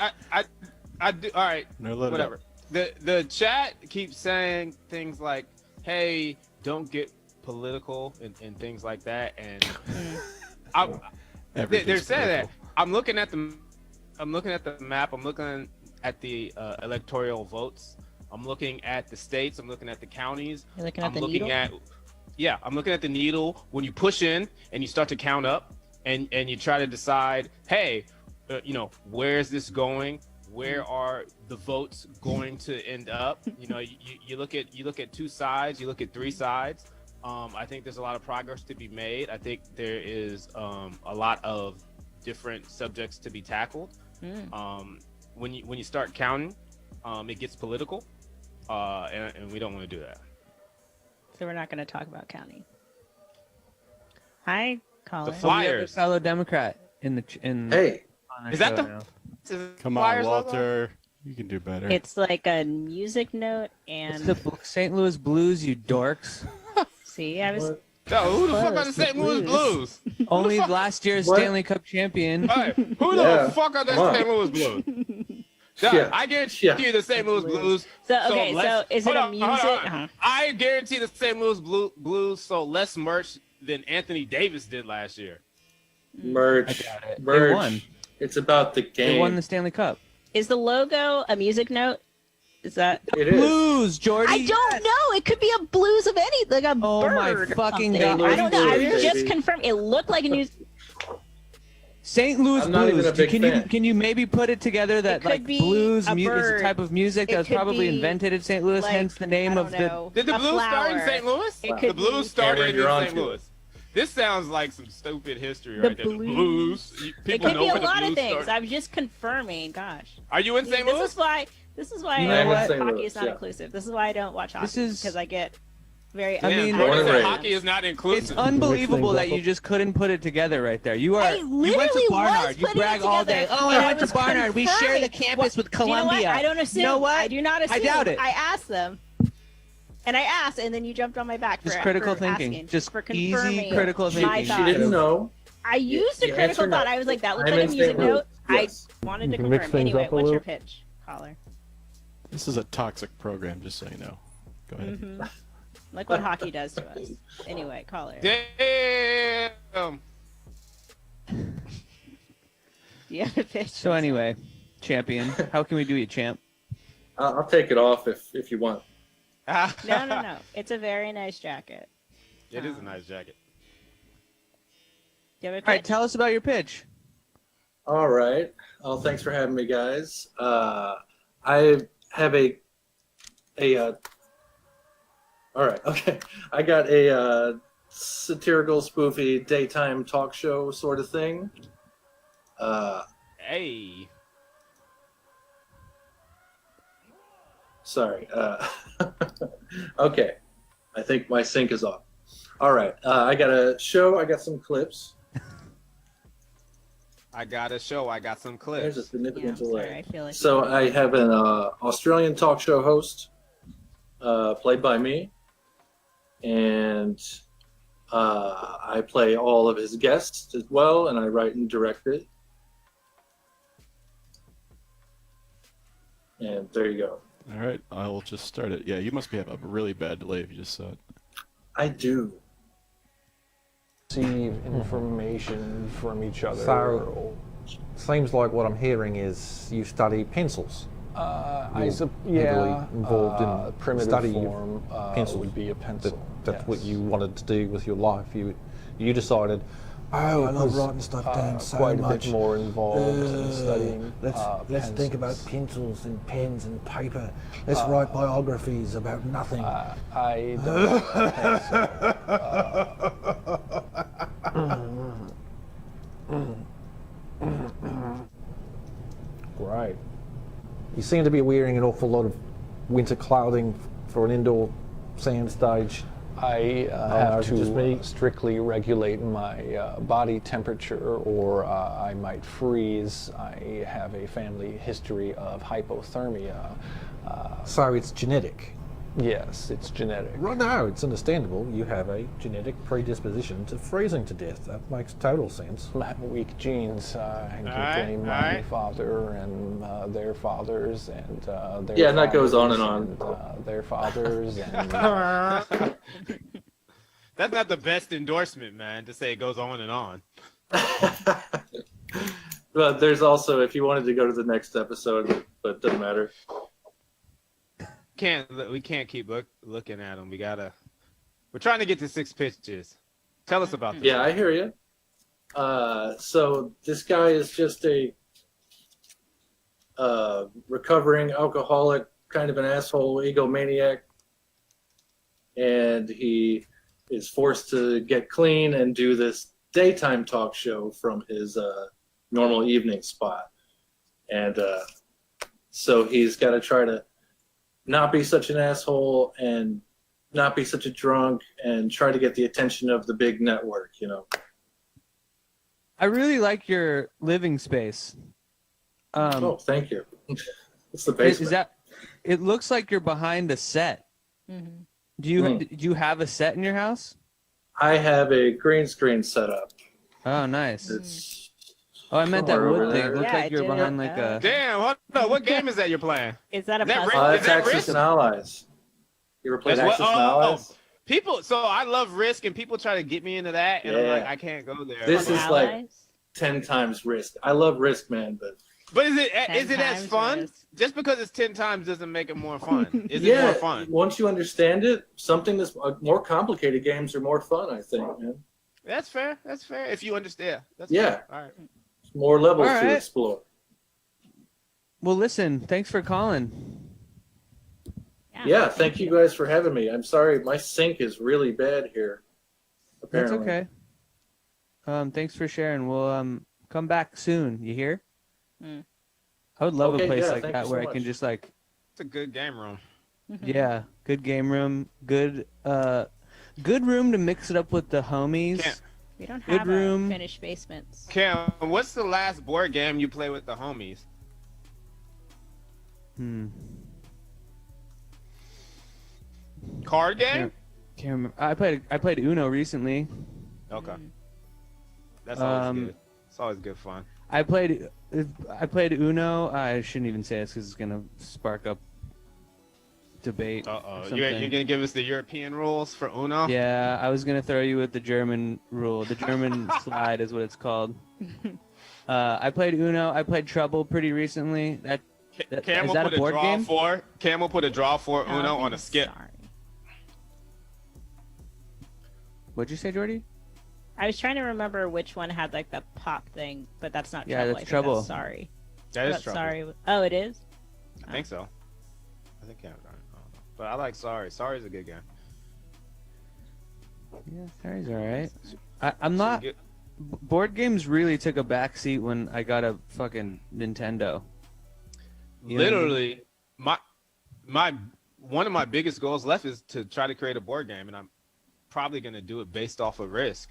I do. All right, and they're lit whatever. up. The chat keeps saying things like, "Hey, don't get political" and things like that, and they're Everything's saying that. political. I'm looking at the map. I'm looking at the electoral votes. I'm looking at the states. I'm looking at the counties. You're looking at I'm the looking needle? I'm looking at the needle. When you push in and you start to count up, and you try to decide, hey, where is this going? Where are the votes going to end up? You look at 2 sides. You look at 3 sides. I think there's a lot of progress to be made. I think there is a lot of different subjects to be tackled. When you start counting, it gets political, and we don't want to do that. So we're not going to talk about county. Hi, Colin. The Flyers. Fellow Democrat in Hey, on our Is that show the- now. Come on, Flyers logo? Walter. You can do better. It's like a music note, It's and the St. Louis Blues, you dorks. see, I was. No, who the fuck are Close, the the St. Louis Blues. Blues? Only last year's What? Stanley Cup champion. Hey, who Yeah, the fuck are the come on. St. Louis Blues? Yeah, Yeah. I guarantee Yeah. you the St. Louis Blues. So okay, so is it hold a on, music? hold on. Uh-huh. I guarantee the St. Louis Blues sold less merch than Anthony Davis did last year. merch. I got it. They Merch. won. It's about the game. They won the Stanley Cup. Is the logo a music note? Is that? It is. Blues, Jordie. I don't know. It could be a blues of any, like a Oh my bird. or fucking something. God. I don't know. I Blues, was just baby. confirmed. It looked like a news. St. Louis I'm not even Blues. a big Can fan. you maybe put it together that could like be blues a is a bird. type of music It that was could probably be, invented in St. Louis, like, hence the name I of don't the. know, Did the a Blues start in flower. St. Louis? It could The Blues be- started Cameron, in you're on St. to it. Louis. This sounds like some stupid history The right there. The Blues. Blues. It People could know be a where the lot of Blues things. started. I'm just confirming. Gosh. Are you in St. This Louis? is why. This is why You know what? hockey St. Louis, is not yeah. inclusive. This is why I don't watch hockey This is- because I get Very. I mean, Jordie said raised. hockey is not inclusive. It's unbelievable that you just couldn't put it together right there. You are. I You went literally to was Barnard. You putting brag it all together, day. Oh, and I went to was Barnard. We share the confirming. campus with Do you know Columbia. what? I don't assume. You know what? I do not assume. I doubt it. I asked them. And I asked, and then you jumped on my back Just for critical for thinking. asking, Just for easy confirming critical my thinking. She thoughts. didn't know. I used a The critical answer thought. no. I was like, that looks I'm like a in music favor. note. Yes. I wanted to You can mix confirm. things Anyway, up a what's your little. pitch, caller? This is a toxic program, just so you know. Go ahead. Mm-hmm. Like what hockey does to us. Anyway, caller. Damn. Do you have a pitch? So anyway, champion, how can we do you, champ? I'll take it off if you want. No. It's a very nice jacket. It is a nice jacket. Do you have a pitch? All right, tell us about your pitch. All right. Oh, thanks for having me, guys. I have a. All right. Okay. I got a satirical, spoofy daytime talk show sort of thing. Hey. Sorry. Okay. I think my sync is off. All right. I got a show. I got some clips. I got a show. I got some clips. There's a significant delay. Sorry, I feel like So I have an Australian talk show host, played by me, and I play all of his guests as well, and I write and direct it. And there you go. All right, I'll just start it. Yeah, you must have a really bad delay if you just saw it. I do. Receive information from each other. So, seems like what I'm hearing is you study pencils. Yeah, heavily involved in primitive study form pencils. would be a pencil. That's what yes. you wanted to do with your life. You decided, oh, I love writing stuff down so quite much. a bit more involved in studying. Let's think about pencils and pens and paper. Let's write biographies about nothing. I don't think so. Great. You seem to be wearing an awful lot of winter clothing for an indoor sound stage. I no, have is it just me? to strictly regulate my body temperature, or I might freeze. I have a family history of hypothermia. So it's genetic. Yes, it's genetic. Right, no, it's understandable. You have a genetic predisposition to freezing to death. That makes total sense. I have weak genes. I can blame my alright. father and their fathers and their Yeah, and that goes on and fathers on. their fathers and That's not the best endorsement, man, to say it goes on and on. But there's also, if you wanted to go to the next episode, but it doesn't matter. We can't keep looking at them. We're trying to get to 6 pitches. Tell us about this. Yeah, I hear you. So this guy is just a recovering alcoholic, kind of an asshole, egomaniac, and he is forced to get clean and do this daytime talk show from his normal evening spot. And so he's got to try to not be such an asshole and not be such a drunk and try to get the attention of the big network, you know. I really like your living space. Oh, thank you. It's the basement. Is that? It looks like you're behind a set. Mm-hmm. Do you have a set in your house? I have a green screen set up. Oh, nice. It's Oh, I meant that somewhere wood over thing. there. It looked Yeah, like you're I did. behind like a. Damn, hold on. What game is that you're playing? Is that a Is that puzzle? Risk? It's Axis and Allies. You ever played That's Axis what- and Allies? People, so I love Risk, and people try to get me into that, and I'm Yeah. like, I can't go there. This On is Allies? like 10 times Risk. I love Risk, man, but is it 10 as times fun? Risk. Just because it's 10 times doesn't make it more fun. Is it yeah, more fun? once you understand it, something that's more complicated games are more fun, I think, man. That's fair. That's fair. If you understand. That's Yeah. fair. All right. More levels All to right. explore. Well, listen. Thanks for calling. Yeah, thank you guys for having me. I'm sorry, my sync is really bad here. That's Apparently. okay. Thanks for sharing. We'll come back soon. You hear? Mm. I would love Okay, a place yeah, like thank that you so where I much. can just like It's a good game room. Yeah, good game room. Good room to mix it up with the homies. We don't Good have room. finished basements. Cam, what's the last board game you play with the homies? Card game? Can't remember. I played Uno recently. Okay. That's always good. It's always good fun. I played Uno. I shouldn't even say this because it's gonna spark up debate. You're gonna give us the European rules for Uno? Yeah, I was gonna throw you with the German rule. The German slide is what it's called. I played Uno. I played Trouble pretty recently. Cam Is will that put a board game? Cam will put a draw for Uno on a skip. What'd you say, Jordie? I was trying to remember which one had like the pop thing, but that's not Yeah, Trouble. that's I think Trouble. That's Sorry. That is That's Trouble. Sorry. Oh, it is? I think so. I think Cam's right. I don't know. But I like Sorry. Sorry's a good game. Yeah, Sorry's alright. I'm not... Board games really took a backseat when I got a fucking Nintendo. You know what I mean? Literally, one of my biggest goals left is to try to create a board game, and I'm probably gonna do it based off of Risk.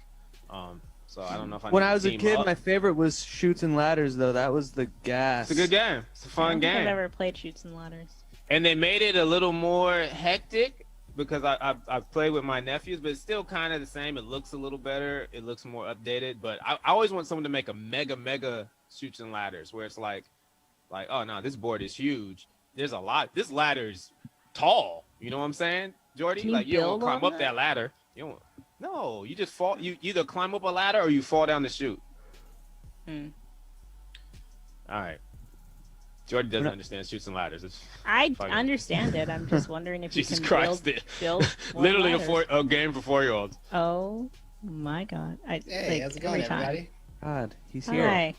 So I don't know if When I was a team kid, up. my favorite was Shoots and Ladders, though. That was the gas. It's a good game. It's a I fun don't think I've game. ever played Shoots and Ladders. And they made it a little more hectic because I've played with my nephews, but it's still kind of the same. It looks a little better. It looks more updated. But I always want someone to make a mega Shoots and Ladders where it's like, oh no, this board is huge. There's a lot. This ladder's tall. You know what I'm saying, Jordie? Can you Like you don't build climb on up that ladder. You don't. No, you just fall. You either climb up a ladder or you fall down the chute. All right. Jordie doesn't understand Shoots and Ladders. It's I fucking- understand it. I'm just wondering if Jesus you can Christ, build more literally ladders. a game for 4-year-olds. Oh my god. Hey, how's it going, everybody? God, he's here. Hi.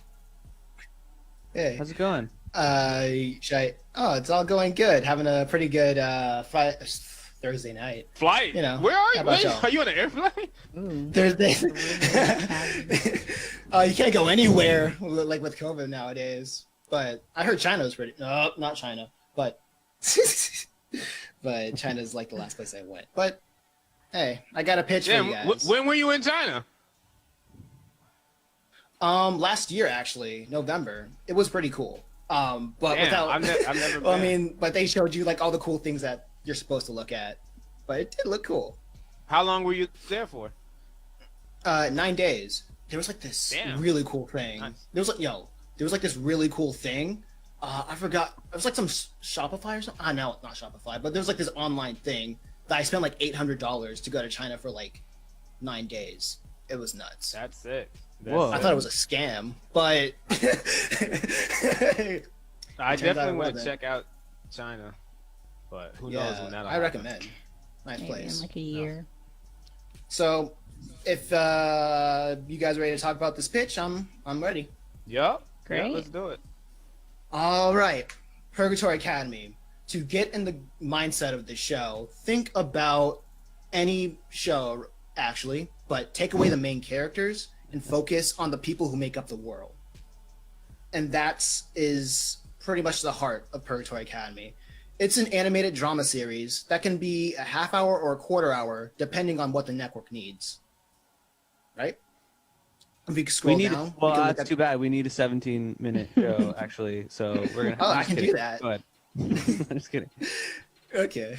Hey. How's it going? Oh, it's all going good. Having a pretty good Thursday night. Flight. You know. Where are you? How about Wait, y'all? are you on an airplane? Thursday. You can't go anywhere like with COVID nowadays. But I heard China was pretty. No, not China, but but China's like the last place I went. But hey, I got a pitch for you guys. When were you in China? Last year actually, November. It was pretty cool. But Damn, without, I've never well, I been. mean, but they showed you like all the cool things that you're supposed to look at. But it did look cool. How long were you there for? 9 days. There was like this Damn. really cool thing. Nice. There was like this really cool thing. I forgot. It was like some Shopify or something. No, not Shopify. But there was like this online thing that I spent like $800 to go to China for like 9 days. It was nuts. That's sick. Whoa. I thought it was a scam, but I Turns out definitely it want to wasn't. check out China, but who knows when that'll I happen. recommend. Nice Maybe place. in like a year. So, if you guys are ready to talk about this pitch, I'm ready. Yup. Great. Yeah, let's do it. All right, Purgatory Academy. To get in the mindset of the show, think about any show, actually, but take away the main characters and focus on the people who make up the world. And that is pretty much the heart of Purgatory Academy. It's an animated drama series that can be a half hour or a quarter hour, depending on what the network needs. Right? If we can scroll down. we Well, can look that's at- too bad. We need a 17-minute show, actually. So we're gonna. Oh, I'm I just can do kidding. that. Go ahead. I'm just kidding. Okay.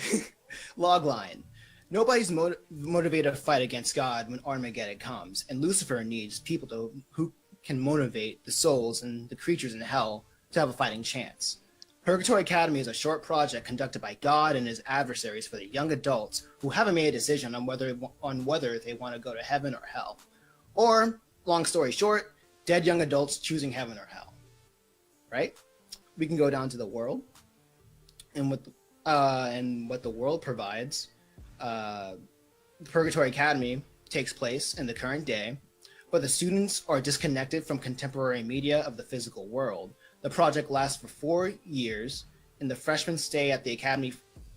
Logline. Nobody's motivated to fight against God when Armageddon comes, and Lucifer needs people who can motivate the souls and the creatures in hell to have a fighting chance. Purgatory Academy is a short project conducted by God and his adversaries for the young adults who haven't made a decision on whether they want to go to heaven or hell. Or, long story short, dead young adults choosing heaven or hell. Right? We can go down to the world, and what the world provides. Purgatory Academy takes place in the current day, but the students are disconnected from contemporary media of the physical world. The project lasts for 4 years, and the freshmen stay at the academy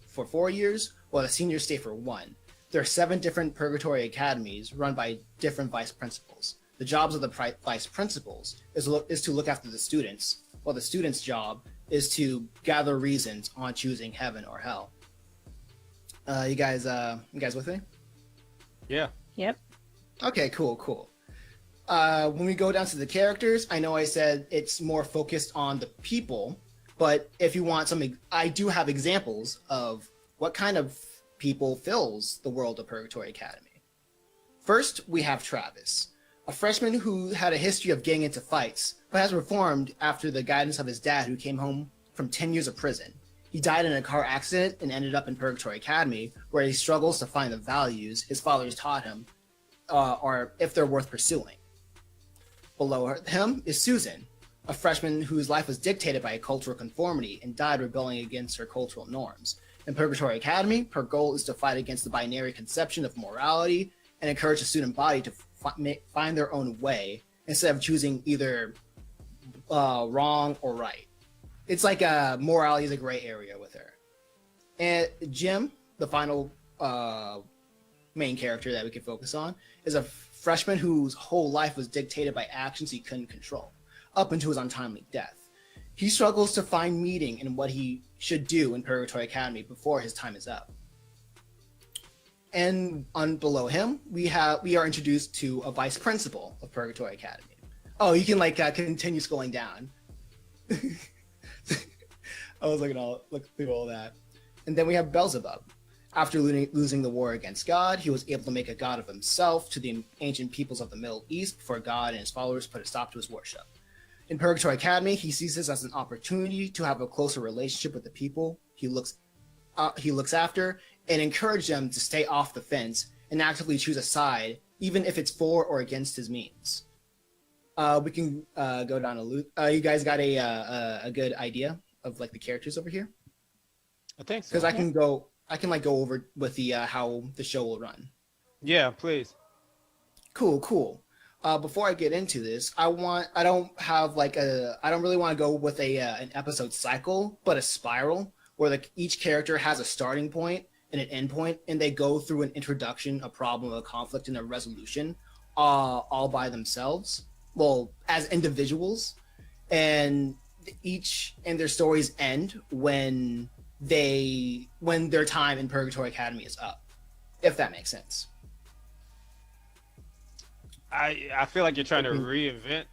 for 4 years, while the seniors stay for 1. There are 7 different Purgatory Academies run by different vice principals. The jobs of the vice principals is to look after the students, while the students' job is to gather reasons on choosing heaven or hell. You guys with me? Yeah. Yep. Okay, cool. When we go down to the characters, I know I said it's more focused on the people, but if you want something, I do have examples of what kind of people fills the world of Purgatory Academy. First, we have Travis, a freshman who had a history of getting into fights, but has reformed after the guidance of his dad, who came home from 10 years of prison. He died in a car accident and ended up in Purgatory Academy, where he struggles to find the values his fathers taught him, or if they're worth pursuing. Below him is Susan, a freshman whose life was dictated by cultural conformity and died rebelling against her cultural norms. In Purgatory Academy, her goal is to fight against the binary conception of morality and encourage the student body to find their own way instead of choosing either wrong or right. It's like morality is a gray area with her. And Jim, the final main character that we can focus on, is a freshman whose whole life was dictated by actions he couldn't control, up until his untimely death. He struggles to find meaning in what he should do in Purgatory Academy before his time is up. And below him, we are introduced to a vice principal of Purgatory Academy. Oh, you can continue scrolling down. I was look through all that. And then we have Beelzebub. After losing the war against God, he was able to make a god of himself to the ancient peoples of the Middle East before God and his followers put a stop to his worship. In Purgatory Academy, he sees this as an opportunity to have a closer relationship with the people he looks after and encourage them to stay off the fence and actively choose a side, even if it's for or against his means. We can go down you guys got a good idea of the characters over here? I think so. Because I can go over with the how the show will run. Yeah, please. Cool. Before I get into this, I don't really want to go with an episode cycle, but a spiral where each character has a starting point and an end point, and they go through an introduction, a problem, a conflict, and a resolution, all by themselves. Well, as individuals, and their stories end when their time in Purgatory Academy is up, if that makes sense. I feel like you're trying to reinvent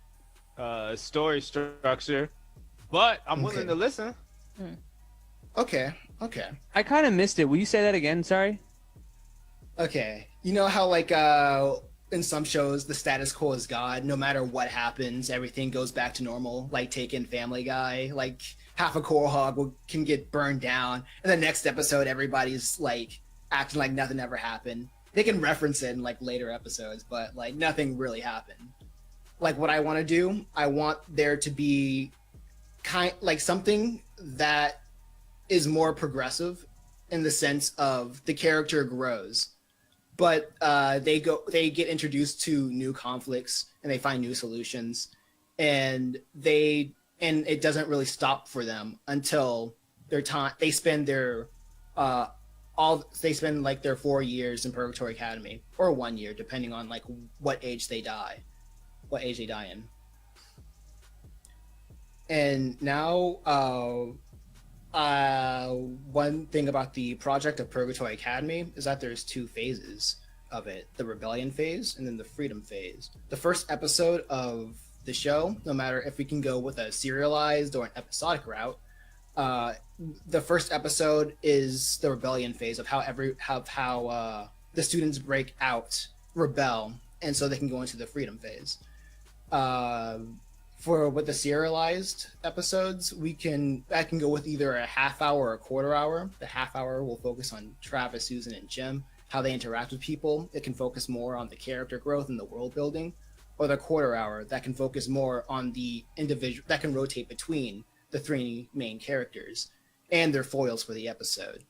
story structure, but I'm willing to listen. Okay. I kind of missed it. Will you say that again? Sorry. Okay. You know how in some shows the status quo is God. No matter what happens, everything goes back to normal. Like take in Family Guy. Like half a coral hog can get burned down, and the next episode everybody's acting like nothing ever happened. They can reference it in later episodes, but nothing really happened. What I want to do, I want there to be something that is more progressive in the sense of the character grows, but they get introduced to new conflicts and they find new solutions, and it doesn't really stop for them until their time. They spend their 4 years in Purgatory Academy, or 1 year, depending on what age they die in. And now, one thing about the project of Purgatory Academy is that there's 2 phases of it: the rebellion phase and then the freedom phase. The first episode of the show, no matter if we can go with a serialized or an episodic route, the first episode is the rebellion phase of how the students break out, rebel, and so they can go into the freedom phase. With the serialized episodes, I can go with either a half hour or a quarter hour. The half hour will focus on Travis, Susan, and Jim, how they interact with people. It can focus more on the character growth and the world building. Or the quarter hour that can focus more on the individual, that can rotate between the 3 main characters and their foils for the episode.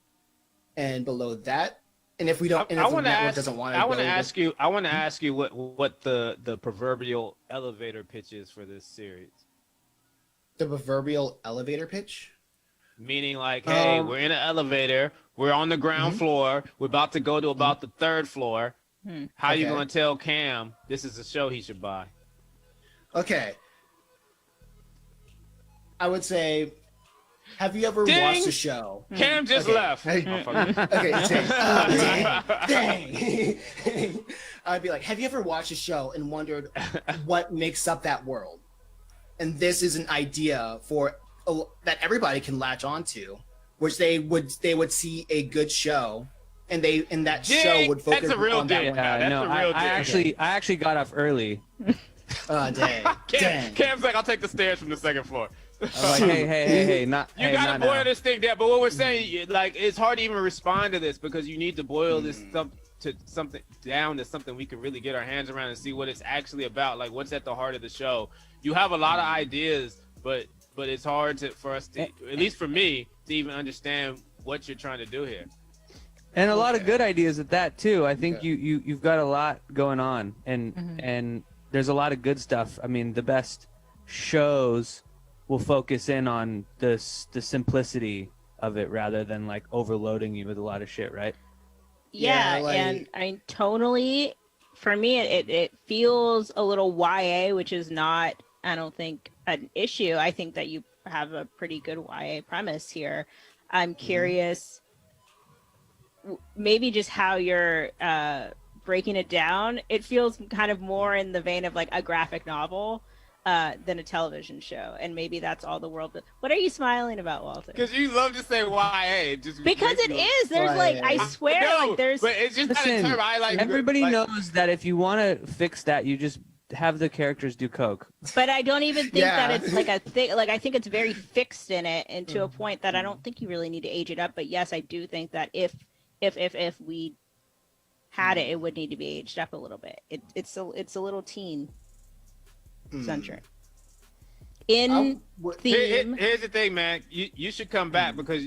And below that, and if we don't, and if the network doesn't want to, I want to ask you what the proverbial elevator pitch is for this series. The proverbial elevator pitch, meaning hey, we're in an elevator, we're on the ground floor, we're about to go to about the 3rd floor. How are you going to tell Cam this is a show he should buy? Okay. I would say Have you ever Ding! watched a show? Cam just Okay. left. Okay, dang. I'd be like, have you ever watched a show and wondered what makes up that world? And this is an idea for that everybody can latch onto, which they would see a good show, and that show would focus That's a real on that dig. one. I actually got off early. Dang. Cam's like, I'll take the stairs from the second floor. I'm like, hey, not. You hey, gotta not boil now. this thing down. But what we're saying, like, it's hard to even respond to this because you need to boil this something down to something we can really get our hands around and see what it's actually about. Like, what's at the heart of the show. You have a lot of ideas, but it's hard for us to, at least for me, to even understand what you're trying to do here. And a lot of good ideas at that too. I think you've got a lot going on, and there's a lot of good stuff. I mean, the best shows will focus in on the simplicity of it rather than like overloading you with a lot of shit, right? Yeah, like- and I mean, tonally, for me, it feels a little YA, which is not, I don't think, an issue. I think that you have a pretty good YA premise here. I'm curious, maybe just how you're breaking it down. It feels kind of more in the vein of like a graphic novel than a television show, and maybe that's all the world. What are you smiling about, Walter? Because you love to say YA. Just Because it is. There's like, I swear, No, like there's. but it's just not a Listen, term I like. everybody like, knows that if you want to fix that, you just have the characters do coke. But I don't even think Yeah. that it's like a thing. Like I think it's very fixed in it, and to a point that I don't think you really need to age it up. But yes, I do think that if we had it, it would need to be aged up a little bit. It's a little teen centric. In theme, Here's the thing, man. You should come back because,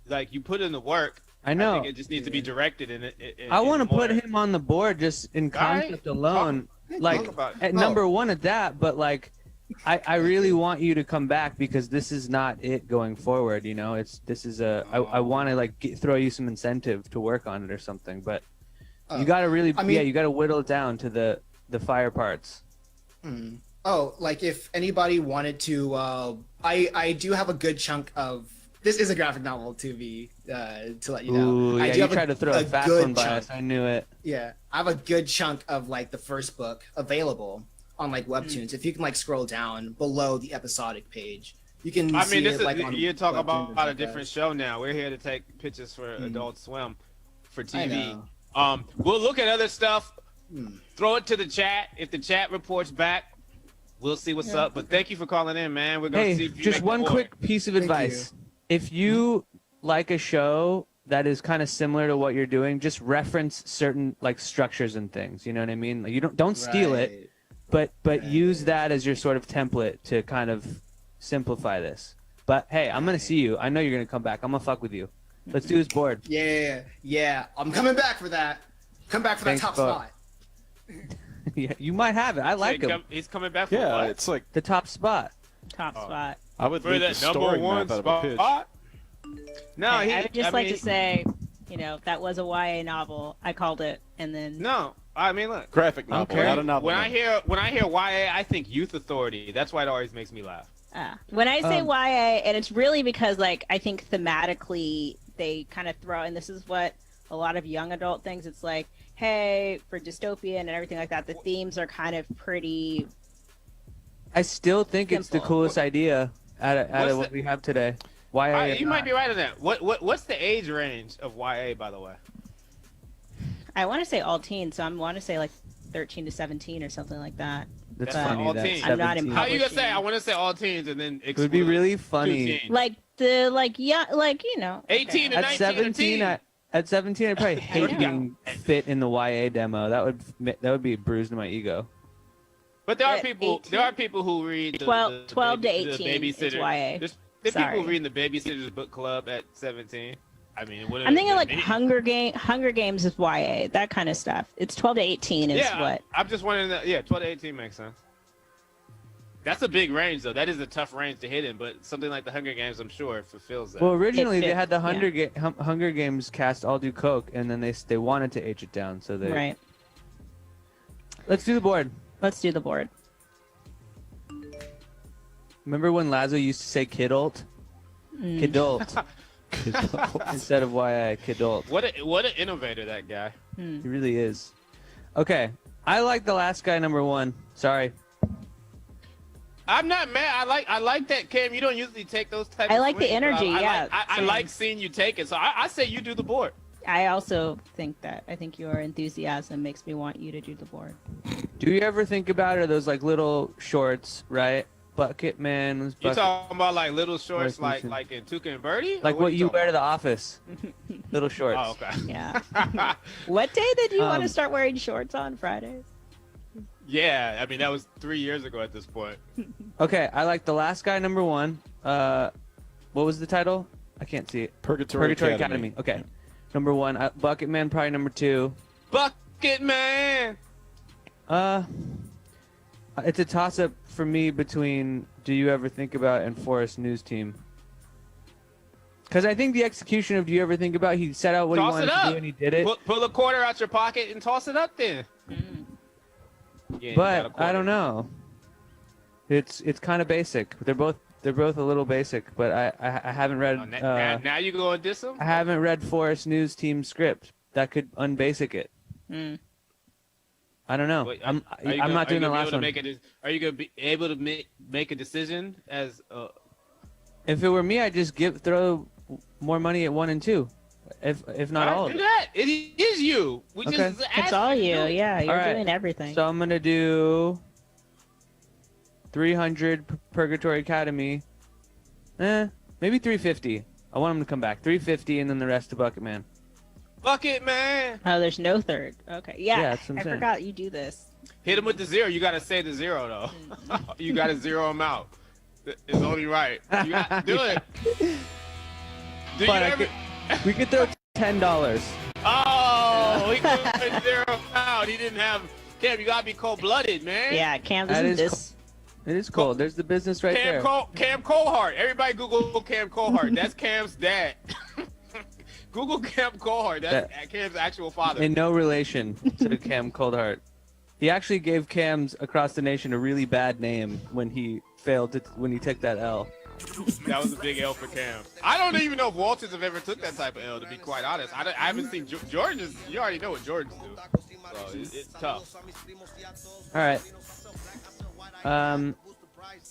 like, you put in the work. I know. I think it just needs to be directed in it. I want to put him on the board just in concept alone, like about it. at number one at that. But like, I really want you to come back because this is not it going forward. You know, I want to like throw you some incentive to work on it or something. But you got to really, you got to whittle it down to the fire parts. Oh, like if anybody wanted to, I do have a good chunk of. This is a graphic novel to let you know. Ooh, I yeah, do you have tried to throw a fast good one by chunk. us. I knew it. Yeah, I have a good chunk of like the first book available on like Webtoons. If you can like scroll down below the episodic page, you can. I see mean, it, like, on you're talking Webtoons and about a stuff different show now. We're here to take pictures for Adult Swim, for I TV. know. We'll look at other stuff. Throw it to the chat. If the chat reports back, we'll see what's up. But thank you for calling in, man. We're gonna see if you just make the one order. quick piece of advice. If you like a show that is kind of similar to what you're doing, just reference certain like structures and things. You know what I mean? Like, you don't steal it, but use that as your sort of template to kind of simplify this. But hey, I'm gonna see you. I know you're gonna come back. I'm gonna fuck with you. Let's do this board. Yeah. I'm coming back for that. Come back for Thanks, that top Bo. spot. Yeah, you might have it. I like him. He's coming back for Yeah, what? it's like The top spot. top spot. I would For leave the that number story one map out of a pitch. spot. No, I would just like mean, to say, you know, that was a YA novel. I called it, and then No, I mean, look. Graphic novel, Okay. not a novel. When I hear YA, I think Youth Authority. That's why it always makes me laugh. when I say YA, and it's really because like I think thematically they kind of throw, and this is what a lot of young adult things. It's like, hey, for dystopian and everything like that, the themes are kind of pretty. I still think it's the Simple. coolest idea out of what the- we have today. Why? You might be right on that. What's the age range of YA, by the way? I want to say all teens, so I want to say like 13 to 17 or something like that. That's But funny. all That's teens. I'm not 17. in How you gonna say? publishing. I want to say all teens and then It would be exclude really two funny. teens. Like the you know 18 to At 19 17, or teen. at 17, I'd probably hate Yeah. being fit in the YA demo. That would be a bruise to my ego. But there are At people. 18? There are people who read the, 12 to the 18 is babysitter. YA. There's Sorry. people reading the Babysitter's Book Club at 17. I mean, what I'm thinking like me. Hunger Games is YA, that kind of stuff. It's 12 to 18 is Yeah, what. I'm just wondering. Yeah, 12 to 18 makes sense. That's a big range, though. That is a tough range to hit in, but something like the Hunger Games, I'm sure, fulfills that. Well, originally they fit, had the yeah. Hunger Games cast all do coke, and then they wanted to age it down, so they. Right. Let's do the board. Let's do the board. Remember when Lazo used to say kidult? Kidult. Instead of YA, Kidult. What an innovator that guy. He really is. Okay, I like the last guy, number 1. Sorry. I'm not mad. I like that, Cam. You don't usually take those types. I of like the swings, but energy, yeah, I same. like seeing you take it. So I say you do the board. I also think that. I think your enthusiasm makes me want you to do the board. Do you ever think about it? Those like little shorts, right? Bucketman. You talking about like little shorts, Where's like in Tuca and Birdie? Like Or what are you talking wear to the office. Little shorts. Oh, okay. Yeah. What day did you want to start wearing shorts on Fridays? Yeah, I mean that was 3 years ago at this point. Okay, I like the last guy, number 1. What was the title? I can't see it. Purgatory Academy. Okay. Number 1. Bucketman, probably number 2. Bucketman! It's a toss-up for me between Do You Ever Think About and Forest News Team. Because I think the execution of Do You Ever Think About, he set out what he wanted to do and he did it. Pull a quarter out your pocket and toss it up then. Yeah, you got a But I quarter. don't know. It's kind of basic. They're both a little basic. But I haven't read. Now you go and diss them? I haven't read Forest News Team script that could unbasic it. I don't know. Wait, I'm not doing the last one. Are you gonna be able to make a decision as? If it were me, I'd just throw more money at 1 and 2, if not all of do it. that. It is you. We Okay. just It's all you. Yeah, you're All right. doing everything. So I'm gonna do 300 Purgatory Academy. Maybe 350. I want him to come back. 350, and then the rest to Bucketman. Bucketman. Oh, there's no third. Okay. Yeah, Yeah, that's what I'm I saying. forgot you do this. Hit him with the 0. You gotta say the 0 though. You gotta 0 him out. It's only right. You gotta do it. Do But you ever? we could throw $10. Oh, he couldn't 0 out. He didn't have. Cam, you gotta be cold-blooded, man. Yeah, Cam That doesn't is this. It is cool. There's the business right there. Cam Coldheart. Everybody Google Cam Coldheart. That's Cam's dad. Google Cam Coldheart. That's Cam's actual father. In no relation to Cam Coldheart. He actually gave Cam's Across the Nation a really bad name when he when he took that L. That was a big L for Cam. I don't even know if Walters have ever took that type of L, to be quite honest. I haven't seen Georgians. You already know what Georgians do. So it's tough. All right.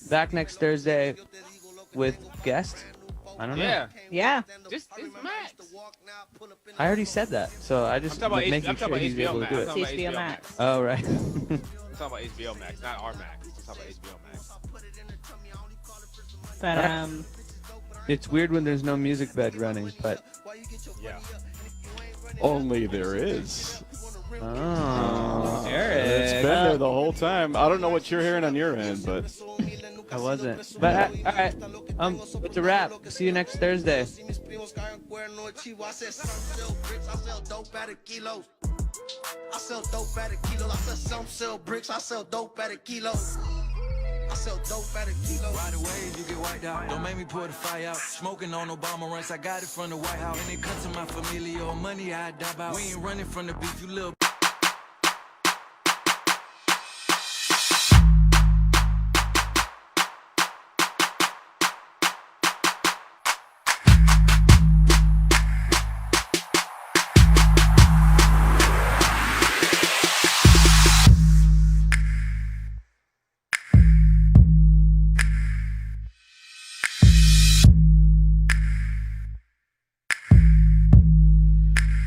Back next Thursday with guest. I don't know. Yeah. Yeah. Just it's Max. I already said that, so I just I'm talking about making I'm talking sure he's about able HBO to do Max. it. I'm talking about HBO Max. Oh right. I'm talking about HBO Max, not our Max. I'm talking about HBO Max. But It's weird when there's no music bed running, but yeah. Only there is. Oh, Eric. It's been there the whole time. I don't know what you're hearing on your end, but I wasn't. But all right, it's a wrap. See you next Thursday. I sell dope at a kilo. I sell some sell bricks. I sell dope at a kilo. I sell dope at a kilo. Right away, you get wiped out. Don't make me pour the fire out. Smoking on Obama runs. I got it from the White House. When it comes to my familia or money, I die out. We ain't running from the beef, you little.